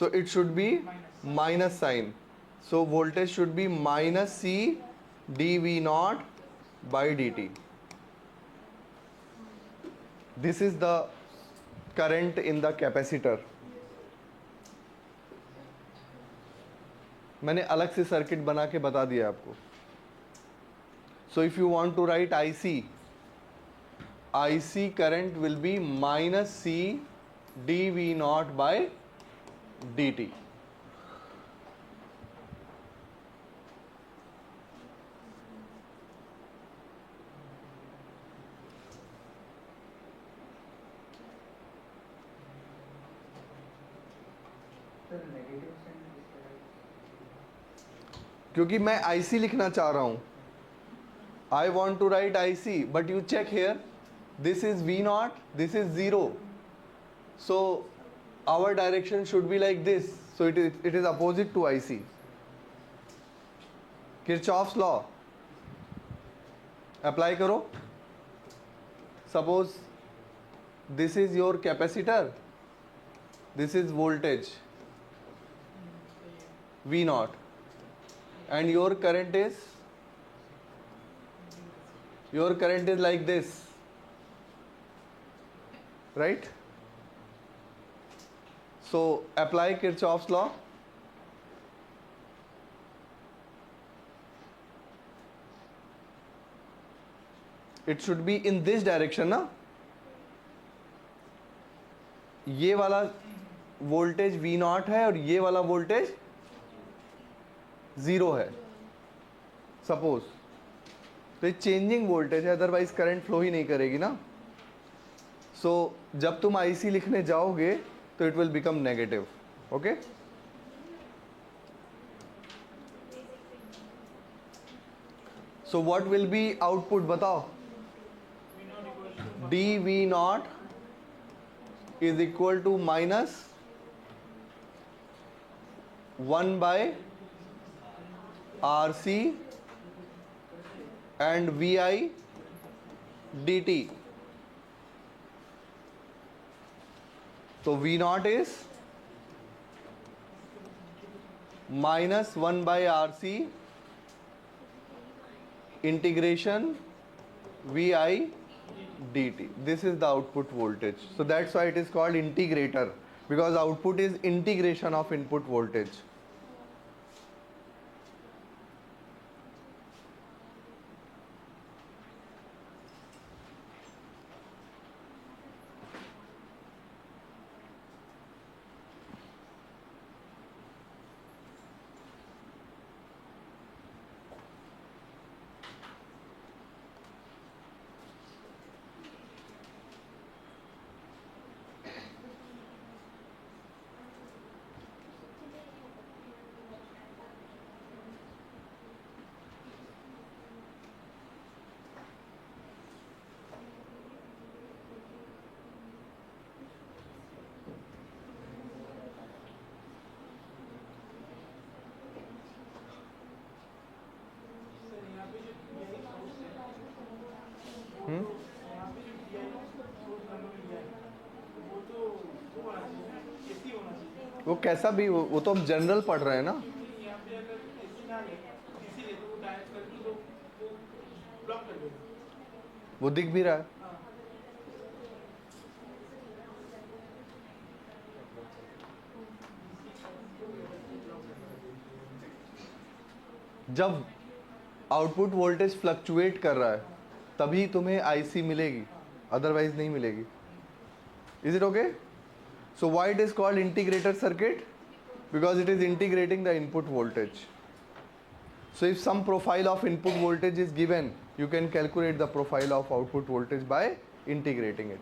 So it should be minus sign. So voltage should be minus C dV naught by dt. This is the current in the capacitor. मैंने अलग से सर्किट बना के बता दिया आपको. So if you want to write IC current will be minus C dV naught by dt. क्योंकि मैं IC लिखना चाह रहा हूं. I want to write IC, but you check here, this is V naught, this is 0. So our direction should be like this. So it is opposite to IC. Kirchhoff's law apply करो. Suppose this is your capacitor, this is voltage V naught, and your current is like this, right? So apply Kirchhoff's law. It should be in this direction ना. ये वाला वोल्टेज V naught है और ये वाला वोल्टेज 0 है सपोज. तो ये चेंजिंग वोल्टेज है, अदरवाइज करंट फ्लो ही नहीं करेगी ना. सो जब तुम IC लिखने जाओगे तो it will become negative. Okay, so what will be output बताओ. dV naught is equal to minus 1 by RC and VI dt. So V naught is minus 1 by RC integration VI dt. This is the output voltage. So that's why it is called integrator, because output is integration of input voltage. वो कैसा भी वो तो हम जनरल पढ़ रहे हैं ना। वो दिख भी रहा है। जब आउटपुट वोल्टेज फ्लक्चुएट कर रहा है तभी तुम्हें आईसी मिलेगी, अदरवाइज नहीं मिलेगी। Is it okay? So why it is called integrator circuit? Because it is integrating the input voltage. So if some profile of input voltage is given, you can calculate the profile of output voltage by integrating it.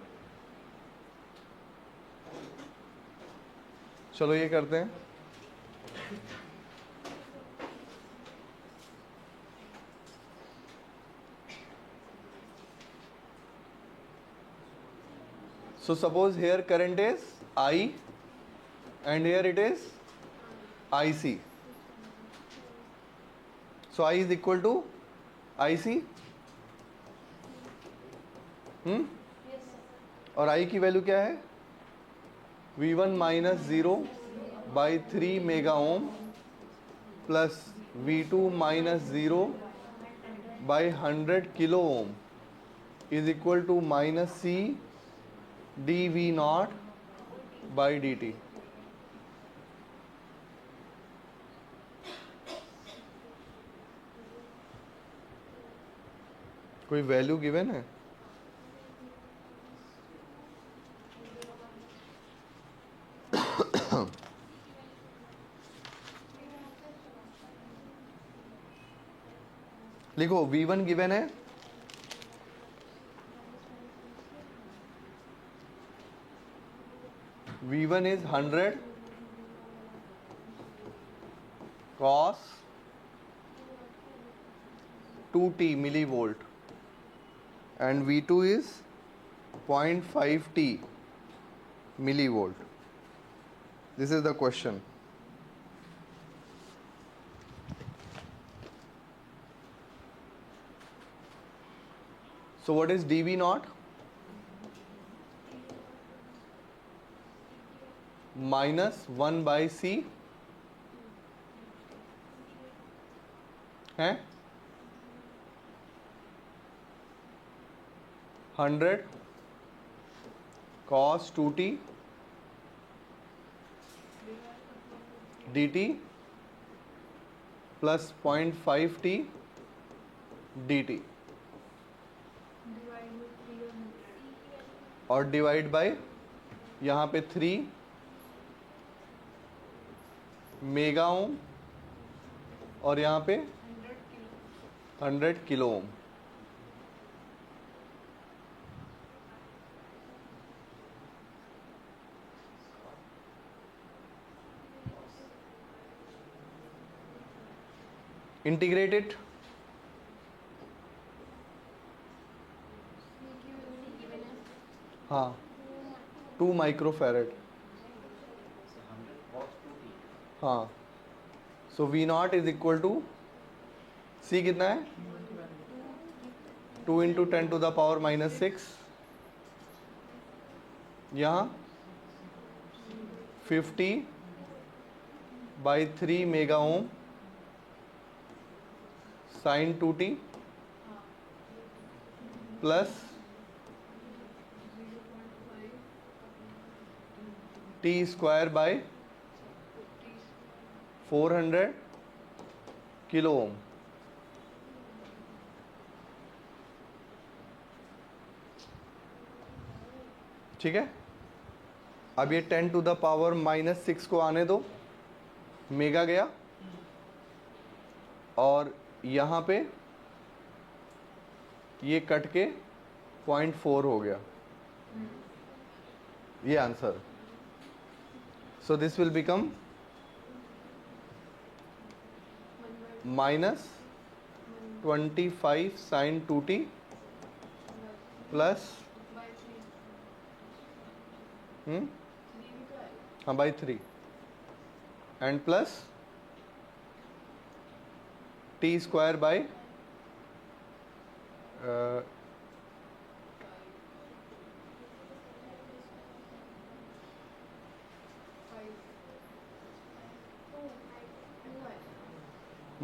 चलो ये करते हैं. So suppose here current is I and here it is IC. So I is equal to IC. Yes, sir. और I की वैल्यू क्या है? V1 minus 0 by 3 mega ohm plus V2 minus 0 by 100 kilo ohm is equal to minus C d V naught by d t. कोई वैल्यू गिवन है? लिखो V1 गिवन है, V1 is 100 cos 2t millivolt and V2 is 0.5t millivolt. This is the question. So what is dV naught? Minus 1 by C है 100 cos 2t dt plus 0.5t dt और डिवाइड बाय यहाँ पे 3 मेगा ओम और यहाँ पे 100 किलो ओम. Integrate it. हाँ 2 माइक्रोफैरेड. हाँ so V naught is equal to C कितना है 2 into 10 to the power minus 6. यहाँ 50 by 3 mega ohm sine 2t plus t square by 400 kilo ohm. ठीक है. अब ये 10 टू द पावर माइनस 6 को आने दो, मेगा गया और यहाँ पे ये कट के 0.4 हो गया. ये answer. So this will become minus 25 sine 2t plus हाँ by 3 and plus t square by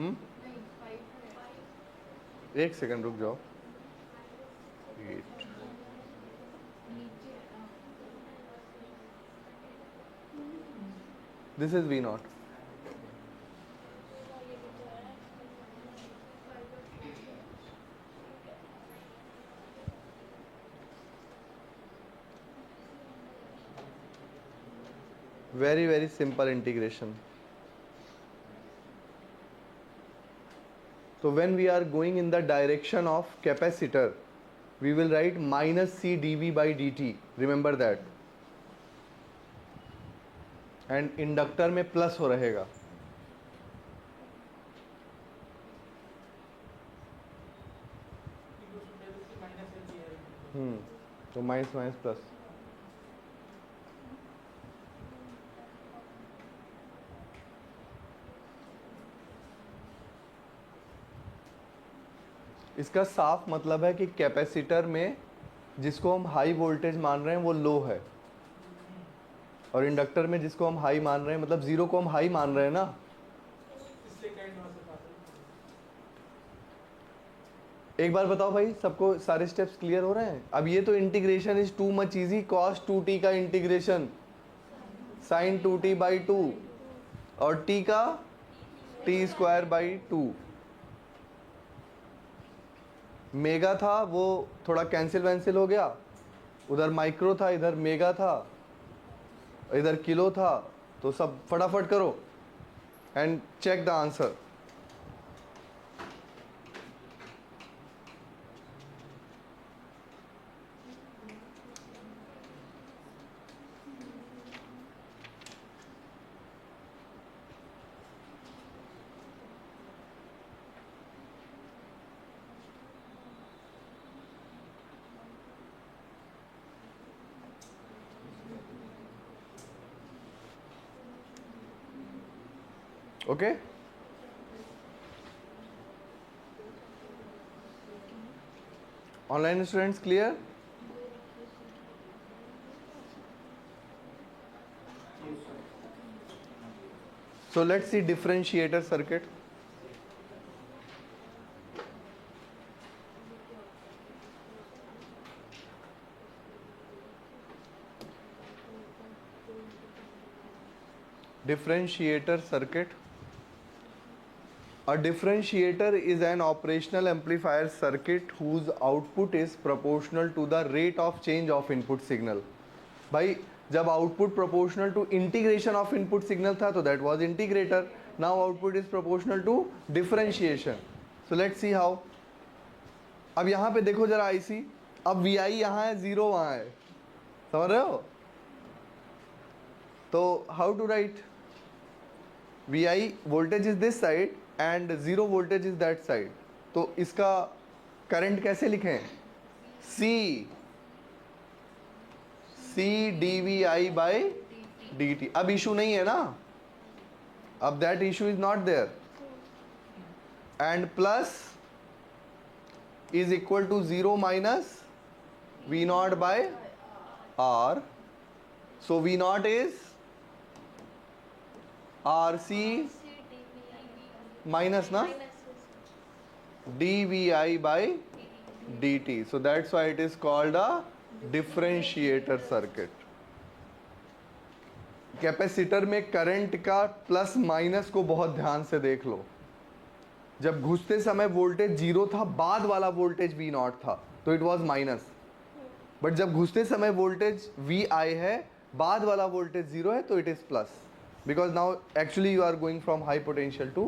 hmm, नहीं 5 एक सेकंड रुक जाओ। 8 नीचे this is V naught. Very very simple integration. So when we are going in the direction of capacitor, we will write minus C dV by dt. Remember that. And inductor में प्लस हो रहेगा। तो माइनस माइनस प्लस। इसका साफ मतलब है कि कैपेसिटर में जिसको हम हाई वोल्टेज मान रहे हैं वो लो है, और इंडक्टर में जिसको हम हाई मान रहे हैं, मतलब जीरो को हम हाई मान रहे हैं ना। एक बार बताओ भाई, सबको सारे स्टेप्स क्लियर हो रहे हैं? अब ये तो integration is too much easy. Cos 2t का इंटीग्रेशन साइन 2t बाई 2 और t का t स्क्वायर बाई 2। मेगा था वो थोड़ा कैंसिल वैंसिल हो गया, उधर माइक्रो था, इधर मेगा था, इधर किलो था। तो सब फटाफट करो and check the answer. Okay? Online students clear? So let's see differentiator circuit. Differentiator circuit. A differentiator is an operational amplifier circuit whose output is proportional to the rate of change of input signal. भाई जब output proportional to integration of input signal था तो that was integrator. Now output is proportional to differentiation. So let's see how. अब यहाँ पे देखो जरा IC, अब VI यहाँ है, जीरो वहाँ है, समझ रहे हो? तो how to write? VI voltage is this side and zero voltage is that side. तो इसका करंट कैसे लिखें? C dVI by dt. अब इशू नहीं है ना, अब that issue is not there. And plus is equal to 0 minus V naught by R. So V naught is RC minus na dVI by dt. So that's why it is called a differentiator circuit. Capacitor में करंट का प्लस माइनस को बहुत ध्यान से देख लो। जब घुसते समय वोल्टेज जीरो था, बाद वाला वोल्टेज V नॉट था, तो इट वाज माइनस। बट जब घुसते समय वोल्टेज VI है, बाद वाला वोल्टेज जीरो है, तो it is plus, because now actually you are going from high potential to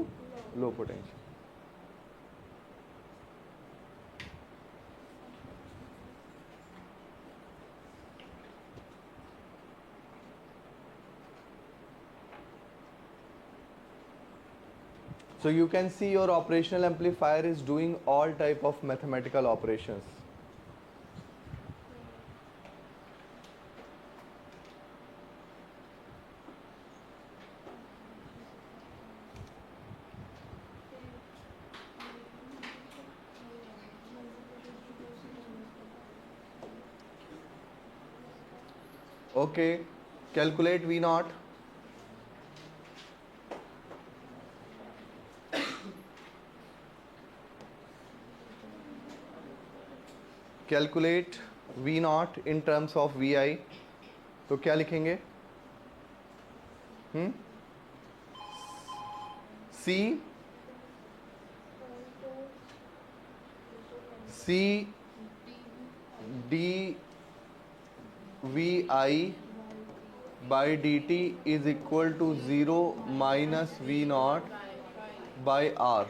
low potential. So you can see your operational amplifier is doing all type of mathematical operations. Okay, calculate V naught. Calculate V naught in terms of V I, तो क्या लिखेंगे? C C d V I by d t is equal to 0 minus V naught by R.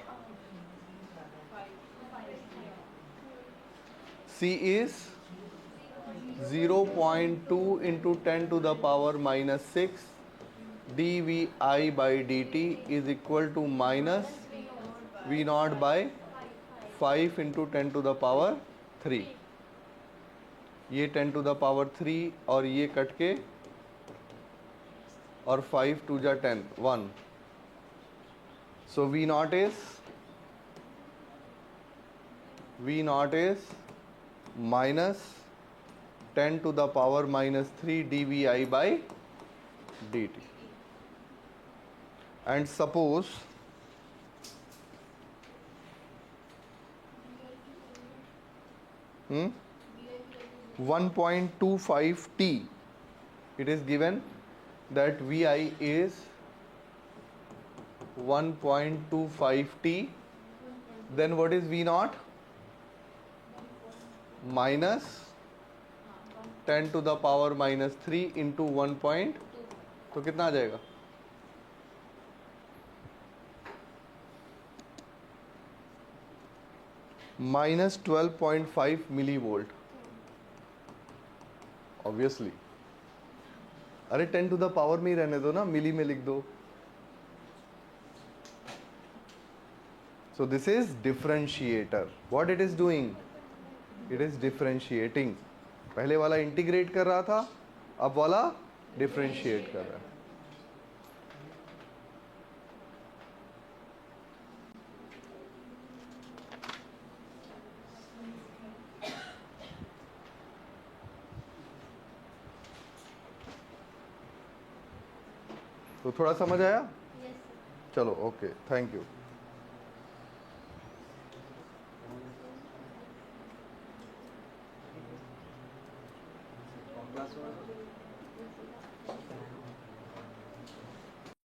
C is 0.2 into 10 to the power minus 6 dvi by dt is equal to minus v naught by 5 into 10 to the power 3. ये 10 to the power 3 और ये कट के और 5 2 जा 10 1. So v naught is minus 10 to the power minus 3 dvi by dt. And suppose hmm, 1.25 t, it is given that vi is 1.25 t, then what is v naught? Minus 10 to the power minus 3 into 1 point, तो कितना आ जाएगा? minus 12.5 millivolt. Obviously. अरे 10 to the power में ही रहने दो ना, मिली में लिख दो. So this is differentiator. What it is doing? It is differentiating. पहले वाला इंटीग्रेट कर रहा था, अब वाला डिफरेंशिएट कर रहा है. तो थोड़ा समझ आया? Yes, sir. चलो ओके, थैंक यू. क्लास